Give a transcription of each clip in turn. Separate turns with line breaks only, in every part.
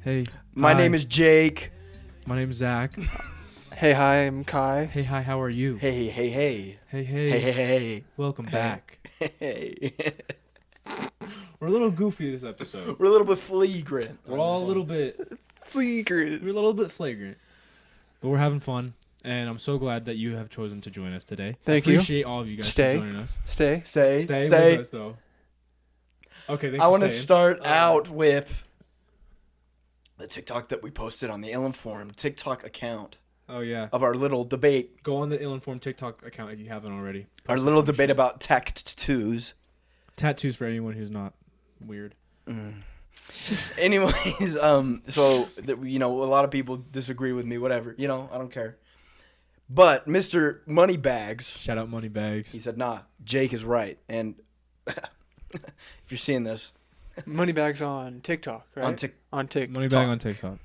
Hey.
My
Hi.
name is Jake.
My name's Zach.
Hey, hi, I'm Kai.
Hey, hi, how are you?
Hey, hey, hey.
Hey,
Hey, hey, hey.
Welcome
Hey.
back.
Hey.
We're a little goofy this episode.
We're a little bit flagrant.
We're all a little bit,
Flagrant.
we're a little bit flagrant. But we're having fun, and I'm so glad that you have chosen to join us today.
Thank you.
Appreciate all of you guys
Stay.
for joining us.
Stay.
Stay.
Stay with us, though. Okay, thanks
I
for
want to
staying.
start out with the TikTok that we posted on the Ill-Informed TikTok account
Oh, yeah.
of our little debate.
Go on the Ill-Informed TikTok account if you haven't already.
Our
Post
little
some
debate
shit.
about tattoos.
Tattoos for anyone who's not weird.
Anyways, so a lot of people disagree with me. Whatever, I don't care. But Mr. Moneybags,
Shout out Moneybags.
he said, "Nah, Jake is right." And if you're seeing this
Moneybags on TikTok, right?
on TikTok,
Moneybag on TikTok.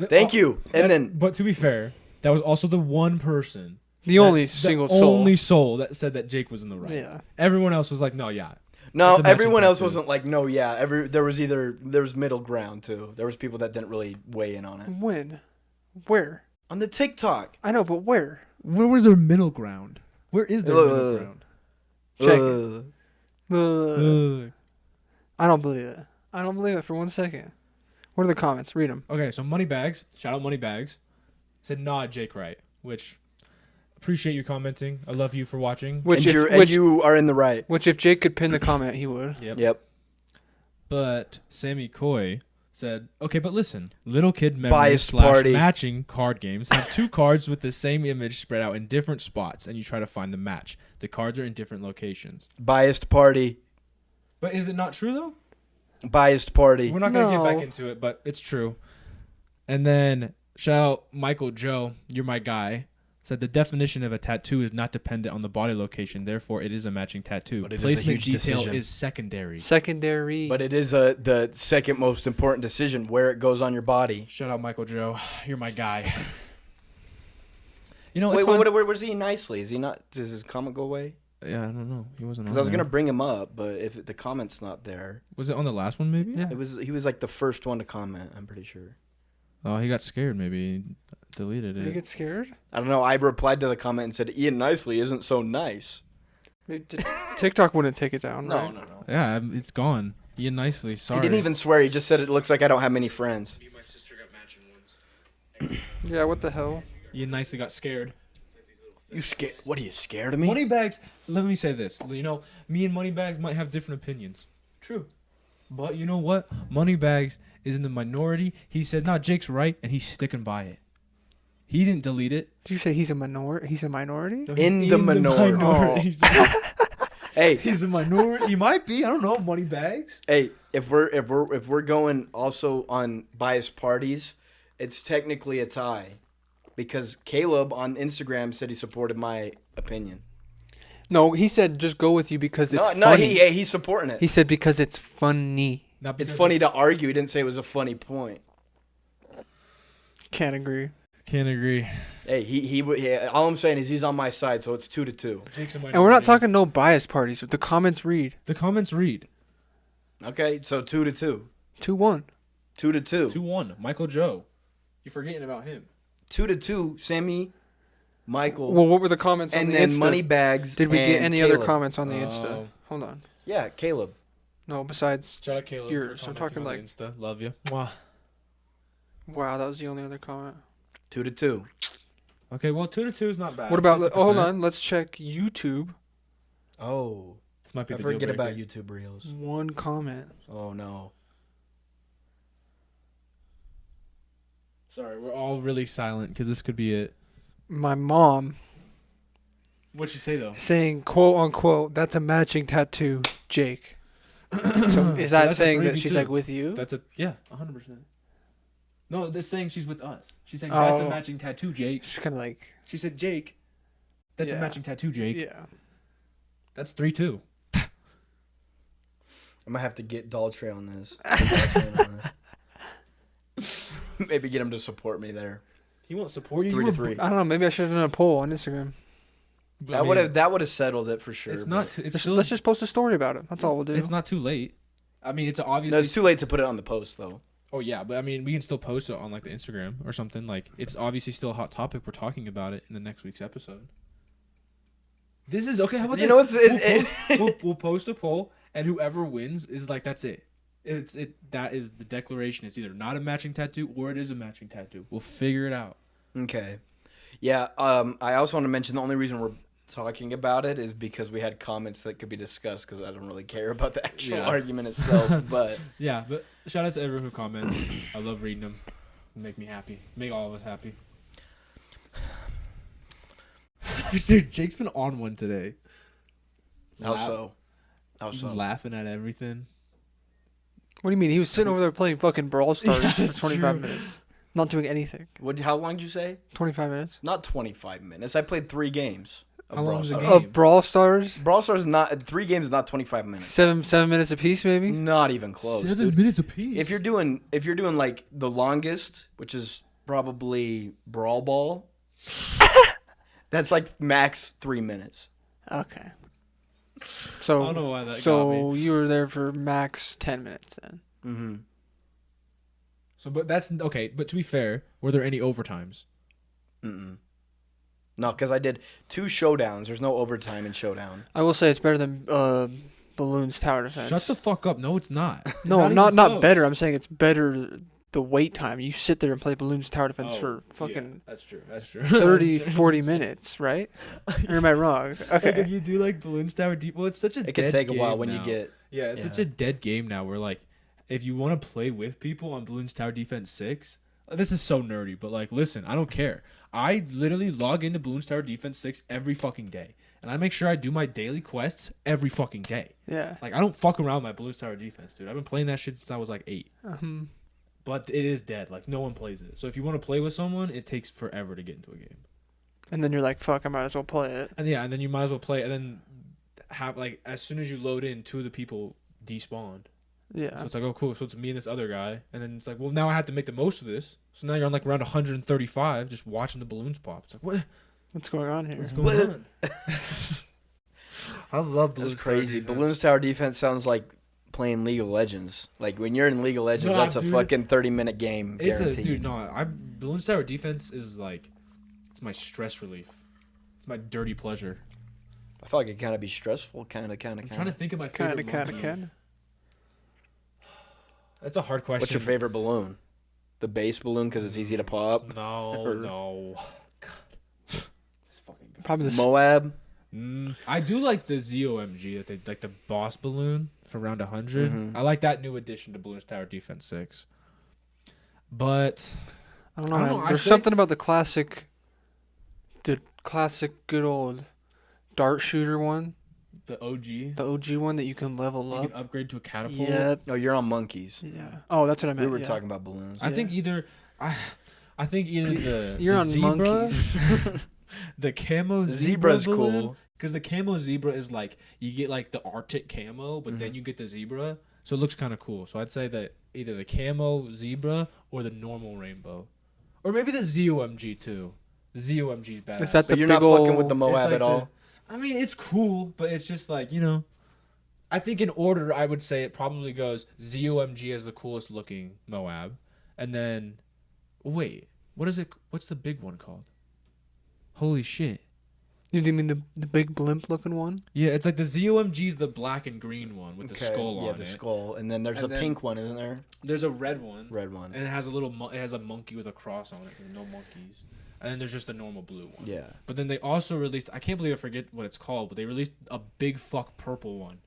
thank you. And then
But to be fair, that was also the one person.
the only
That's
single
the
soul.
only soul that said that Jake was in the right.
Yeah.
Everyone else was like, no, yeah.
no,
It's a matching
everyone else
tattoo.
wasn't like, no, yeah. There was middle ground too. There was people that didn't really weigh in on it
When? Where?
on the TikTok.
I know, but where?
Where was their middle ground? Where is their middle ground?
Check
Uh,
Ugh.
I don't believe it. I don't believe it for 1 second. What are the comments? Read them.
Okay, so Moneybags, shout out Moneybags, said, nah, Jake right, which appreciate you commenting. I love you for watching.
Which,
and,
if,
you are in the right.
which if Jake could pin the comment, he would.
Yep.
But Sammy Coy said, okay, but listen, little kid memories
Biased
/
party.
matching card games have two cards with the same image spread out in different spots, and you try to find the match. The cards are in different locations.
Biased party.
But is it not true, though?
Biased party.
We're not going to
No.
get back into it, but it's true. And then, shout out Michael Joe, you're my guy, said the definition of a tattoo is not dependent on the body location, therefore it is a matching tattoo.
But it is a
Placement
huge
detail
decision.
is secondary.
Secondary.
But it is the second most important decision, where it goes on your body.
Shout out Michael Joe, you're my guy. You know,
Wait,
it's fun.
where's he nicely? Is he not? Does his comment go away?
Yeah, I don't know. He wasn't on
Because I was
there.
gonna bring him up, but if the comment's not there,
Was it on the last one, maybe?
Yeah.
he was like the first one to comment. I'm pretty sure.
Oh, he got scared, maybe. He deleted
Did he
it.
get scared?
I don't know. I replied to the comment and said, "Ian nicely isn't so nice."
TikTok wouldn't take it down, right?
No.
Yeah, it's gone. Ian nicely, sorry.
He didn't even swear. He just said it looks like I don't have many friends.
Me and my sister got matching ones.
Yeah, what the hell?
Ian nicely got scared.
You scared? What are you scared of me?
Moneybags, let me say this. You know, me and Moneybags might have different opinions. True. But you know what? Moneybags is in the minority. He said, nah, Jake's right, and he's sticking by it. He didn't delete it.
Did you say he's a minority? He's a minority?
No,
In
he's
the minority. Hey,
He's a minority. He might be. I don't know. Moneybags.
hey, if we're going also on biased parties, it's technically a tie, because Caleb on Instagram said he supported my opinion.
No, he said just go with you because it's
No,
funny.
he's supporting it.
He said because it's funny.
Not
It's
because
funny to argue. He didn't say it was a funny point.
Can't agree.
Can't agree.
Hey, he all I'm saying is he's on my side, so it's 2-2.
Jake's a minority.
And we're not talking no bias parties. The comments read
The comments read.
Okay, so 2-2.
2-1.
2-2.
2-1. Michael Joe. You're forgetting about him.
2-2. Sammy, Michael,
Well, what were the comments on
and
the
then
Insta?
Moneybags.
Did we get
and
any other
Caleb.
comments on the
Oh.
Insta? Hold on.
Yeah, Caleb.
No, besides
Shout out Caleb.
yours.
for
I'm
commenting
talking
on
like,
the Insta. Love you. Mwah.
wow, that was the only other comment.
2-2.
Okay, well, 2-2 is not bad.
What about? Oh, hold
50%.
on. Let's check YouTube.
Oh,
This might be
I
the deal
forget about
breaker.
YouTube Reels.
One comment.
Oh no.
Sorry, we're all really silent because this could be it.
My mom
What'd you say though?
saying, "quote unquote," that's a matching tattoo, Jake. So is
So
that
that's a
saying that she's
3v2.
like with you?
That's a 100%. No, that's saying she's with us. She's saying that's a
Oh.
matching tattoo, Jake.
She's kind of like,
She said, Jake, that's a
Yeah.
matching tattoo, Jake.
yeah.
That's 3-2.
I might have to get Dolce on this. Maybe get him to support me there.
He won't support you.
3-3.
I don't know. Maybe I should have done a poll on Instagram.
That would have settled it for sure.
It's
but-
not. It's
Let's,
still.
let's just post a story about it. That's all we'll do.
It's not too late. I mean, it's
No,
obviously.
it's too late to put it on the post though.
Oh yeah, but I mean, we can still post it on like the Instagram or something. Like, it's obviously still a hot topic. We're talking about it in the next week's episode. This is okay. How about
You know
this?
what's
We'll post a poll, and whoever wins is like, that's it. That is the declaration. It's either not a matching tattoo or it is a matching tattoo. We'll figure it out.
Okay. Yeah. I also want to mention the only reason we're talking about it is because we had comments that could be discussed because I don't really care about the actual argument itself. But
yeah, but shout out to everyone who comments. I love reading them. They make me happy. Make all of us happy. Dude, Jake's been on one today.
How so?
He's laughing at everything.
What do you mean? He was sitting over there playing fucking Brawl Stars
Yeah,
for
that's
25
true.
minutes. Not doing anything.
How long did you say?
25 minutes?
Not 25 minutes. I played 3 games.
How long was the
Stars.
game?
Brawl Stars?
Brawl Stars is not 3 games. Is not 25 minutes.
7 minutes apiece, maybe?
Not even close.
7
dude.
minutes apiece.
If you're doing like the longest, which is probably Brawl Ball, that's like max 3 minutes.
Okay. So,
I don't know why that got
so
me.
you were there for max 10 minutes then?
Mm-hmm.
So, but that's okay. But to be fair, were there any overtimes?
Mm-mm. No, because I did 2 showdowns. There's no overtime in showdown.
I will say it's better than Balloons Tower Defense.
Shut the fuck up. No, it's not.
No,
even
not
close.
better. I'm saying it's better the wait time. You sit there and play Balloons Tower Defense
Oh,
for fucking
yeah, that's true. That's true.
30,
That's true.
40 minutes, right? Or am I wrong?
Like if
Okay.
you do like Balloons Tower Deep, well, it's such a
It
dead
can take a while
game
when
now.
you get.
Yeah, it's such a dead game now. Where like, if you want to play with people on Balloons Tower Defense 6, this is so nerdy. But like, listen, I don't care. I literally log into Balloons Tower Defense 6 every fucking day, and I make sure I do my daily quests every fucking day.
Yeah.
Like I don't fuck around with my Balloons Tower Defense, dude. I've been playing that shit since I was like 8. But it is dead. Like no one plays it. So if you want to play with someone, it takes forever to get into a game.
And then you're like, fuck, I might as well play it.
And yeah, and then you might as well play. And then have like as soon as you load in, 2 of the people despawned.
Yeah.
So it's like, oh cool. So it's me and this other guy. And then it's like, well now I have to make the most of this. So now you're on like around 135, just watching the balloons pop. It's like
What's going on here?
what's going on? I love balloons.
That's crazy. Balloons Tower Defense sounds like playing League of Legends. Like when you're in League of Legends,
Nah,
that's a
dude.
fucking 30-minute game.
It's
Guaranteed.
dude. No, Balloons Tower Defense is like, it's my stress relief. It's my dirty pleasure.
I feel like it kind of be stressful. Kind of.
I'm trying to think of my favorite.
Kind of.
That's a hard question.
What's your favorite balloon? The base balloon because it's easy to pop.
No,
Or-
no. God. It's fucking good.
Probably the
Moab.
I do like the ZOMG, that they like the boss balloon for round 100.
Mhm.
I like that new addition to Balloons Tower Defense 6. But
I don't know.
I don't
Man.
know, I
There's
say-
something about the classic good old dart shooter one,
the OG,
the OG one that you can level
you
up.
can upgrade to a catapult.
Yep.
No, you're on monkeys.
Yeah. Oh, that's what I
We
meant.
were
yeah.
talking about balloons.
I think either I think either the
You're
the
on
zebra,
monkeys.
the camo
The
zebra
zebra's
balloon,
cool.
because the camo zebra is like you get like the Arctic camo, but then you get the zebra, so it looks kind of cool. So I'd say that either the camo zebra or the normal rainbow, or maybe the ZOMG too. The ZOMG's badass.
Is that
So
the
you're
big
not fucking with the
ol'-
Moab
It's like
at all.
I mean, it's cool, but it's just like, I think in order, I would say it probably goes ZOMG as the coolest looking Moab. And then, wait, what's the big one called? Holy shit.
You mean the big blimp looking one?
Yeah, it's like the ZOMG's the black and green one with the skull on
Yeah, the
it.
skull, and then there's
And
a
then-
pink one, isn't there?
There's a red one.
Red one.
And it has it has a monkey with a cross on it, so no monkeys. And then there's just a normal blue one.
Yeah.
But then they also released, I can't believe I forget what it's called, but they released a big fuck purple one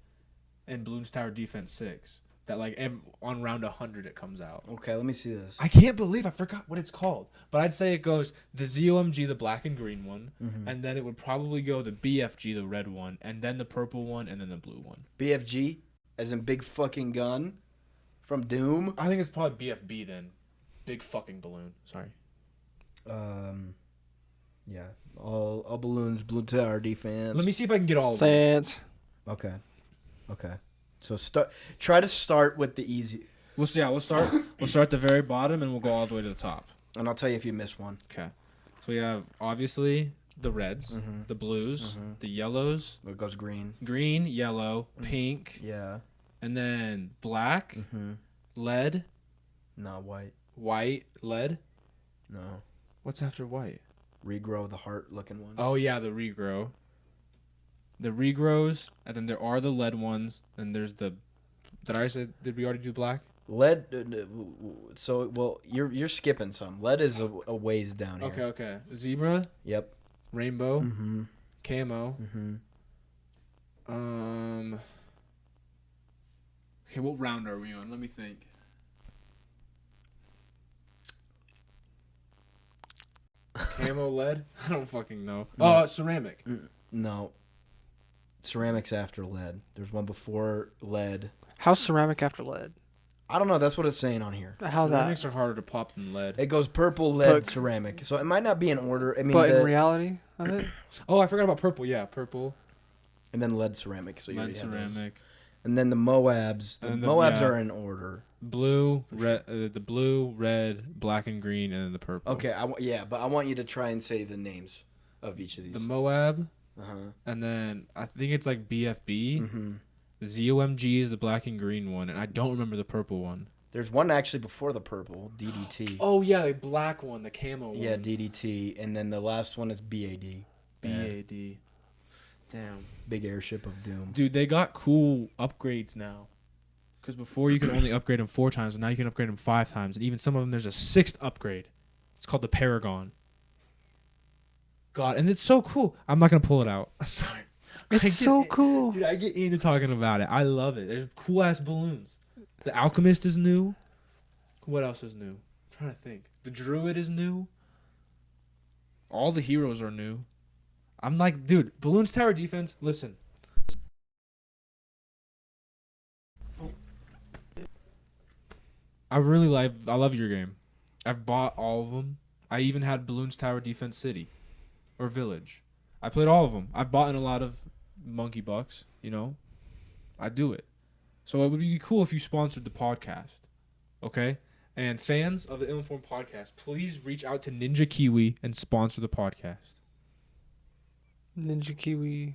in Balloons Tower Defense 6 that like on round 100 it comes out.
Okay, let me see this.
I can't believe I forgot what it's called. But I'd say it goes the ZOMG, the black and green one, and then it would probably go the BFG, the red one, and then the purple one, and then the blue one.
BFG, as in big fucking gun, from Doom.
I think it's probably BFB then. Big fucking balloon. Sorry.
Yeah, all balloons, Blue Tower Defense.
Let me see if I can get all of them.
Sans.
Okay. So try to start with the easy,
We'll start at the very bottom and we'll go all the way to the top.
and I'll tell you if you miss one.
Okay. So we have obviously the reds, the blues, the yellows,
It goes green.
green, yellow, pink,
Yeah.
and then black, lead,
Not white.
White, lead.
No.
What's after white?
Regrow, the heart-looking one.
Oh yeah, the regrow. The regrows, and then there are the lead ones, and there's the. Did we already do black?
Lead. So well, you're skipping some. Lead is a ways down here.
Okay. Zebra,
Yep.
rainbow,
Mm-hmm.
camo.
Mm-hmm.
Okay, what round are we on? Let me think. Camo lead? I don't fucking know.
No.
Oh, ceramic.
No. Ceramics after lead. There's one before lead.
How's ceramic after lead?
I don't know. That's what it's saying on here.
How that?
Ceramics are harder to pop than lead.
It goes purple, lead,
But-
ceramic. So it might not be in order. I mean,
But in reality of it,
Oh, I forgot about purple. Yeah, purple.
and then lead, ceramic. So you
Lead,
already have those.
ceramic.
And then the Moabs. The
And then,
Moabs
yeah.
are in order.
Blue, red, the blue, red, black, and green, and then the purple.
Okay. But I want you to try and say the names of each of these.
The Moab,
Uh-huh.
and then I think it's like BFB.
Mm-hmm.
The ZOMG is the black and green one, and I don't remember the purple one.
There's one actually before the purple, DDT.
Oh yeah, the black one, the camo one.
Yeah, DDT. And then the last one is BAD.
BAD. Damn.
Big Airship of Doom.
Dude, they got cool upgrades now. Because before you could only upgrade them 4 times, and now you can upgrade them 5 times. And even some of them, there's a 6th upgrade. It's called the Paragon. God, and it's so cool. I'm not going to pull it out. Sorry.
it's so cool.
Dude, I get into talking about it. I love it. There's cool-ass balloons. The Alchemist is new. What else is new? I'm trying to think. The Druid is new. All the heroes are new. I'm like, dude, Balloons Tower Defense, listen. I love your game. I've bought all of them. I even had Balloons Tower Defense City or Village. I played all of them. I've bought in a lot of Monkey Bucks, you know. I do it. So it would be cool if you sponsored the podcast. Okay? And fans of the Ill-Informed Podcast, please reach out to Ninja Kiwi and sponsor the podcast.
Ninja Kiwi,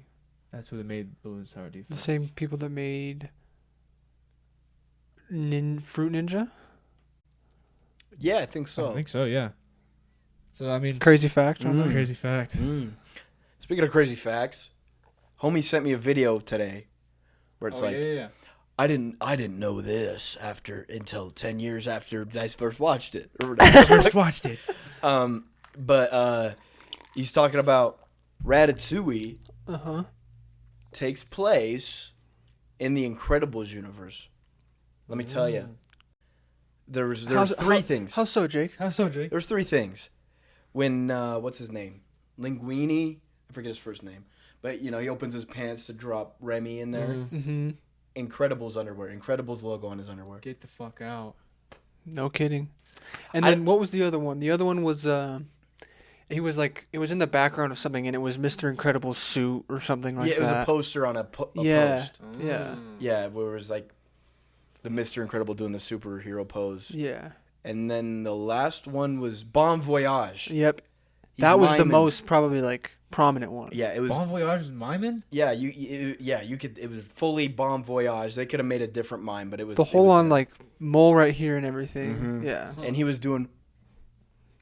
That's who they made Balloons Tower
the
Defense.
same people that made Fruit Ninja.
Yeah, I think so.
I think so, yeah. So, I mean,
Crazy fact.
crazy fact.
Speaking of crazy facts, homie sent me a video today where it's
Yeah.
I didn't know this until 10 years after I first watched it. Or whatever.
First watched it.
But he's talking about Ratatouille takes place in the Incredibles universe. Let me tell you. There's three things.
How so, Jake?
How so, Jake?
There's 3 things. When what's his name? Linguini, I forget his first name. But you know, he opens his pants to drop Remy in there.
Mm-hmm.
Incredibles underwear. Incredibles logo on his underwear.
Get the fuck out.
No kidding. And then what was the other one? The other one was he was like, it was in the background of something, and it was Mr. Incredible's suit or something like that.
Yeah, it was a poster on a post.
Yeah.
Yeah, where it was like the Mr. Incredible doing the superhero pose.
Yeah.
And then the last one was Bon Voyage.
Yep.
He's
That was the
miming.
most probably like prominent one.
Yeah, it was.
Bon Voyage is miming?
Yeah, you could. It was fully Bon Voyage. They could have made a different mime, but it was
The
it
whole
was
on
him.
like mole right here and everything.
Mhm.
Yeah.
And he was doing,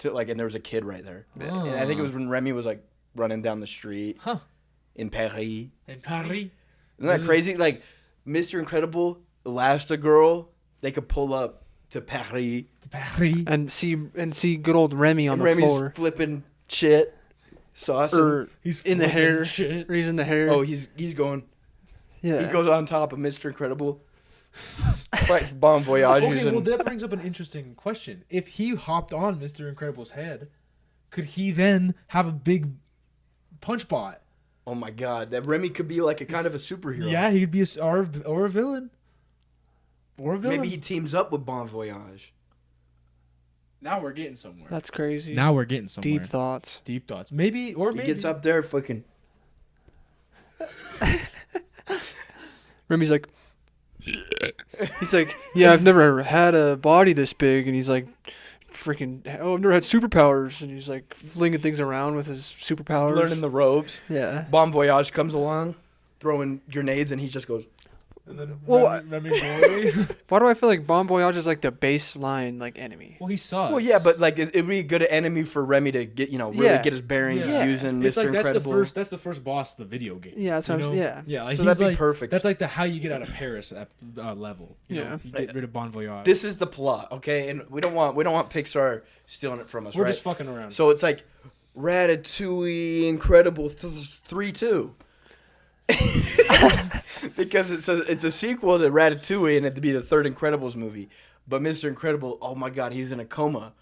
and there was a kid right there. And I think it was when Remy was like running down the street
Huh.
in Paris.
In Paris?
Isn't that crazy? Like Mr. Incredible, Elastigirl, they could pull up to Paris.
Paris.
And see good old Remy on
And
the
Remy's
floor.
flipping shit, sauce.
Or
He's
in the
flipping
hair.
shit.
Or he's in the hair.
Oh, he's going.
yeah.
He goes on top of Mr. Incredible. Fights Bon Voyage.
Okay, well, that brings up an interesting question. If he hopped on Mr. Incredible's head, could he then have a big punch bot?
Oh my God, that Remy could be like a kind of a superhero.
Yeah, he could be or a villain. Or a villain.
Maybe he teams up with Bon Voyage.
Now we're getting somewhere.
That's crazy.
Now we're getting somewhere.
Deep thoughts.
Deep thoughts. Maybe, or
He
maybe.
gets up there, fucking.
Remy's like, he's like, yeah, I've never had a body this big, and he's like, freaking, oh, I've never had superpowers, and he's like flinging things around with his superpowers.
Learning the ropes.
Yeah.
Bon Voyage comes along, throwing grenades, and he just goes.
And then
Well,
Remy Boy.
Why do I feel like Bon Voyage is like the baseline like enemy?
Well, he sucks.
Well, yeah, but like it'd be a good enemy for Remy to get, really
Yeah.
get his bearings
Yeah.
using
it's
Mr.
like
Incredible.
that's the first boss of the video game.
Yeah, that's what I'm saying. Yeah.
Like
So
he's
that'd be
like,
perfect.
That's like the how you get out of Paris level. You
Yeah.
know? You get rid of Bon Voyage.
This is the plot, okay? And we don't want Pixar stealing it from us,
We're
right?
just fucking around.
So it's like Ratatouille Incredible 3-2. Because it's a sequel to Ratatouille and it'd be the third Incredibles movie. But Mr. Incredible, oh my god, he's in a coma.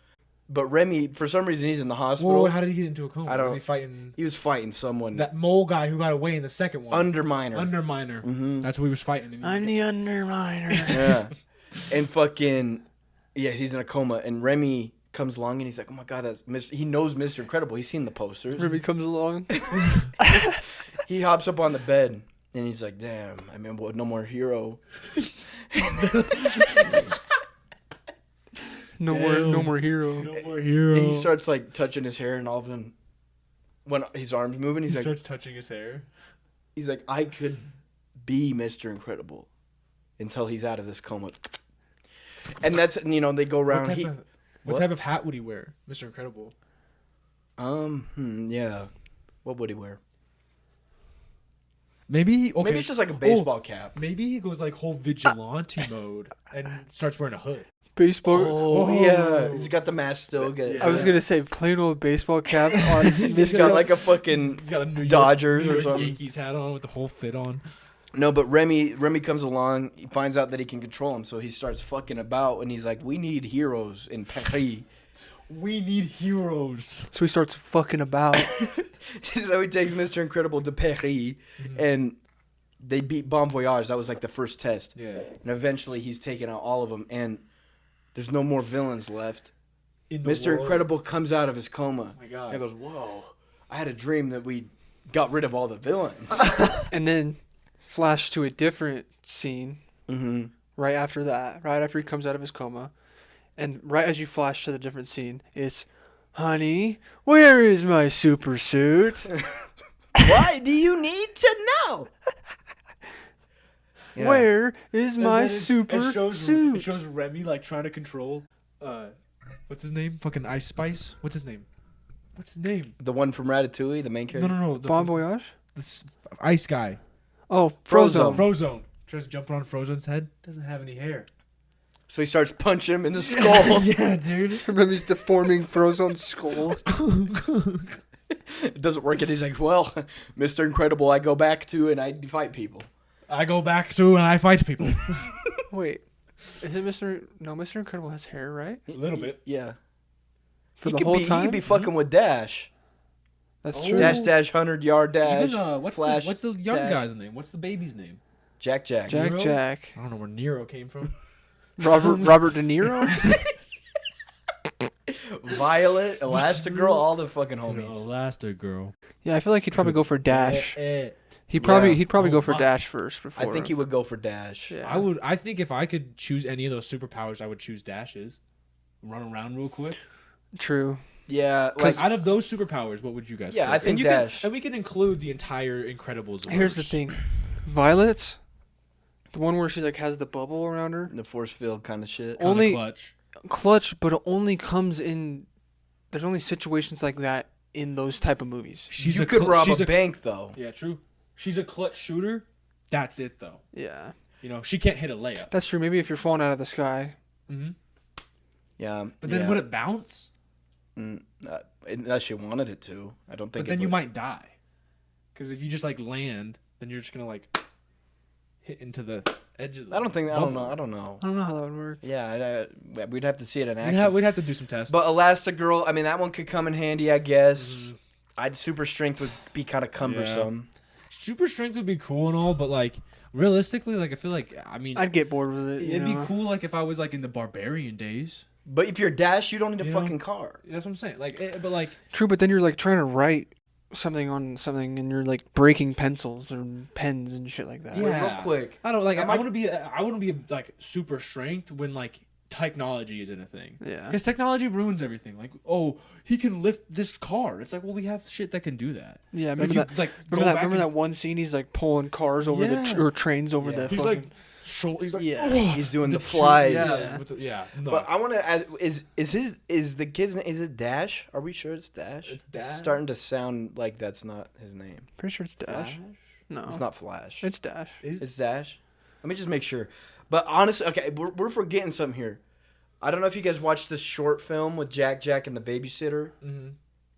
But Remy, for some reason, he's in the hospital.
Whoa, how did he get into a coma?
I don't-
Was he fighting
He was fighting someone.
that mole guy who got away in the second one?
Underminer.
Underminer.
Mhm.
That's what he was fighting. And
I'm the Underminer.
Yeah. And fucking, yeah, he's in a coma. And Remy comes along and he's like, oh my god, that's Mr. He knows Mr. Incredible. He's seen the posters.
Ruby comes along.
He hops up on the bed and he's like, damn, I mean, what, no more hero.
No
Damn.
more hero.
no more hero.
And he starts like touching his hair and all of a sudden, when his arm's moving,
He
he's like,
starts touching his hair.
he's like, I could be Mr. Incredible until he's out of this coma. And that's, they go around.
What
What?
type of hat would he wear, Mr. Incredible?
Yeah. What would he wear?
Maybe okay.
Maybe it's just like a baseball cap.
Maybe he goes like whole vigilante mode and starts wearing a hood.
Baseball.
Oh, yeah. He's got the mask still.
I was gonna say plain old baseball cap on.
He's got like a fucking
He's got a New York,
Dodgers
New
or
York
something.
Yankees hat on with the whole fit on.
No, but Remy comes along. He finds out that he can control him, so he starts fucking about, and he's like, "We need heroes in Paris."
We need heroes.
So he starts fucking about.
So he takes Mr. Incredible to Paris, and they beat Bon Voyage. That was like the first test,
Yeah.
and eventually he's taken out all of them, and there's no more villains left.
In the
Mr.
world.
Incredible comes out of his coma.
Oh my God.
And he goes, "Whoa! I had a dream that we got rid of all the villains."
And then flash to a different scene
Mm-hmm.
right after that. Right after he comes out of his coma. And right as you flash to the different scene, it's, honey, where is my super suit?
Why do you need to know? Yeah.
Where is
And
my
then
super
it shows
suit?
Remy like trying to control what's his name? Fucking Ice Spice? What's his name? What's his name?
The one from Ratatouille, the main character.
No.
Bon Voyage?
Ice guy.
Oh,
Frozone.
Frozone.
Frozone. Tries jumping on Frozone's head. Doesn't have any hair.
So he starts punching him in the skull.
Yeah, dude.
Remember he's deforming Frozone's skull.
It doesn't work, and he's like, "Well, Mr. Incredible, I go back to and I fight people."
I go back to and I fight people.
Wait, is it Mr. No, Mr. Incredible has hair, right?
A little bit.
Yeah.
For
He
the
could
whole
be,
time?
He could be fucking with Dash.
That's
Oh.
true.
Dash, 100-yard dash.
Even
Flash.
what's the young
Dash.
guy's name? What's the baby's name?
Jack.
Jack
Nero?
Jack.
I don't know where Nero came from.
Robert De Niro?
Violet, Elastigirl, all the fucking homies.
Elastigirl.
Yeah, I feel like he'd probably go for Dash.
Eh.
He'd probably
Yeah.
go for
my.
Dash first before.
I think he would go for Dash.
Yeah.
I think if I could choose any of those superpowers, I would choose Dash's. Run around real quick.
True.
Yeah, like
Like out of those superpowers, what would you guys?
Yeah,
pick?
I think
and you
Dash.
and we can include the entire Incredibles.
Here's the
verse.
thing. Violet's the one where she like has the bubble around her.
the force field kind of shit.
Kinda
Only-
clutch.
Clutch, but it only comes in. There's only situations like that in those type of movies.
She's
You
a
could
cl-
rob
she's
a bank though.
Yeah, true. She's a clutch shooter. That's it though.
Yeah,
You know, she can't hit a layup.
that's true. Maybe if you're falling out of the sky.
Mm-hmm.
Yeah,
But then
yeah.
would it bounce?
Unless she wanted it to. I don't think.
But then you might die. Because if you just like land, then you're just gonna like hit into the edge of the
I don't think. I
bubble.
don't know. I don't know.
I don't know how that would work.
Yeah, we'd have to see it in
We'd
action.
have, we'd have to do some tests.
But Elastigirl, I mean, that one could come in handy, I guess.
Mhm.
I'd super strength would be kind of cumbersome.
super strength would be cool and all, but like realistically, like I feel like
I'd get bored with it.
it'd be cool like if I was like in the barbarian days.
But if you're Dash, you don't need a
You know?
fucking car.
That's what I'm saying. Like, but like
True, but then you're like trying to write something on something, and you're like breaking pencils or pens and shit like that.
Yeah.
Wait, real quick.
I don't like.
Am
I
I-
want to be. I want to be like super strength when like technology isn't a thing.
Yeah.
Because technology ruins everything. Like, oh, he can lift this car. It's like, well, we have shit that can do that.
Yeah,
If
remember
you,
that?
like,
Remember that one scene? He's like pulling cars over
Yeah.
or trains over
Yeah.
the.
He's
fucking,
like, he's like,
Yeah.
"Oh."
He's doing the
tree-
flies.
Yeah, no.
But I want to ask: is the kid's name? Is it Dash? Are we sure it's Dash?
It's Dash.
starting to sound like that's not his name.
pretty sure it's Dash.
Flash?
No,
It's not Flash.
It's Dash.
It's Dash. Let me just make sure. But honestly, okay, we're forgetting something here. I don't know if you guys watched this short film with Jack and the babysitter.
Mm-hmm.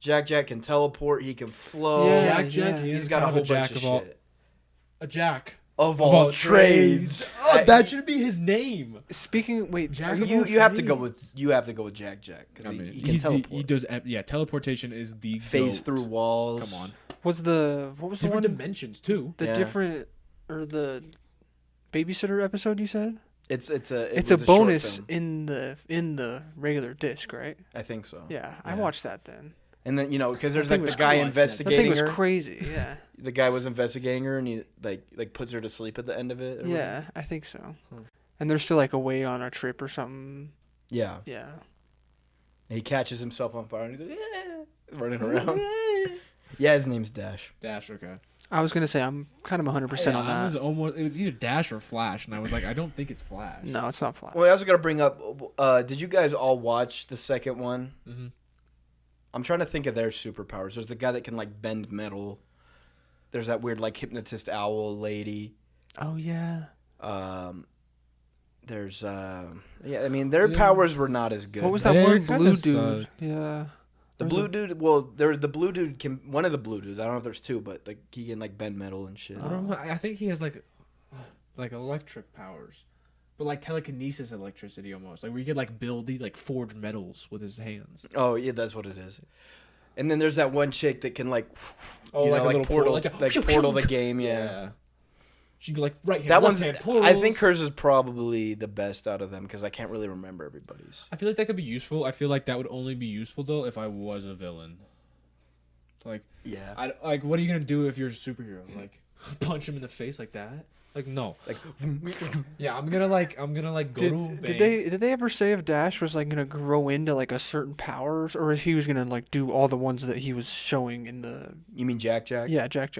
Jack can teleport. He can flow.
Yeah,
Jack
yeah.
is
He's got a
kind
whole
of jack
bunch of
of all,
shit.
a jack
Of all trades.
Oh, that should be his name.
Speaking, wait,
Jack
are
of
you,
all
You have to go
trades.
with Jack because
I mean,
he can
he's
teleport.
he does. Yeah, teleportation is the
phase
goat.
through walls.
Come on,
what was the
different
one?
dimensions too.
The
Yeah.
different or the babysitter episode you said?
It's
It's
a
a
short
bonus
film.
in the regular disc, right?
I think so.
Yeah, I
Yeah.
watched that then.
And then because there's
thing
like
was
the guy
cool.
That
That thing
investigating
was
her.
crazy. Yeah,
The guy was investigating her, and he like puts her to sleep at the end of it. or
yeah, I think so.
Hmm.
And they're still like away on a trip or something.
whatever. Yeah.
Yeah.
He catches himself on fire, and he's like, running around. Yeah, his name's Dash.
Dash. Okay.
I was gonna say I'm kind of 100% on
I was
that.
almost. It was either Dash or Flash, and I was like, I don't think it's Flash.
No, it's not Flash.
Well, I also got to bring up. Did you guys all watch the second one?
Mm-hmm.
I'm trying to think of their superpowers. There's the guy that can like bend metal. There's that weird like hypnotist owl lady.
Oh yeah.
There's yeah. I mean, their
Yeah.
powers were not as good.
What was that
They
one
kinda
blue dude?
sucked.
Yeah.
The
There was
blue
a-
dude. Well, the blue dude can. One of the blue dudes. I don't know if there's two, but like he can like bend metal and shit.
I don't know. I think he has like electric powers, but like telekinesis electricity almost. Like where you could like forge metals with his hands.
Oh yeah, that's what it is. And then there's that one chick that can like,
Oh,
you
like
know,
a
like
little
portal,
portal,
like
like a-
portal the game. Yeah.
She could like right hand.
That
left
one's.
hand
I
portals.
think hers is probably the best out of them because I can't really remember everybody's.
I feel like that could be useful. I feel like that would only be useful though if I was a villain. Like,
Yeah.
like, what are you gonna do if you're a superhero? Like, punch him in the face like that? Like, no.
Like.
Yeah, I'm gonna go to a bank.
Did they ever say if Dash was like gonna grow into like a certain powers, or if he was gonna like do all the ones that he was showing in the
You mean Jack?
yeah Jack?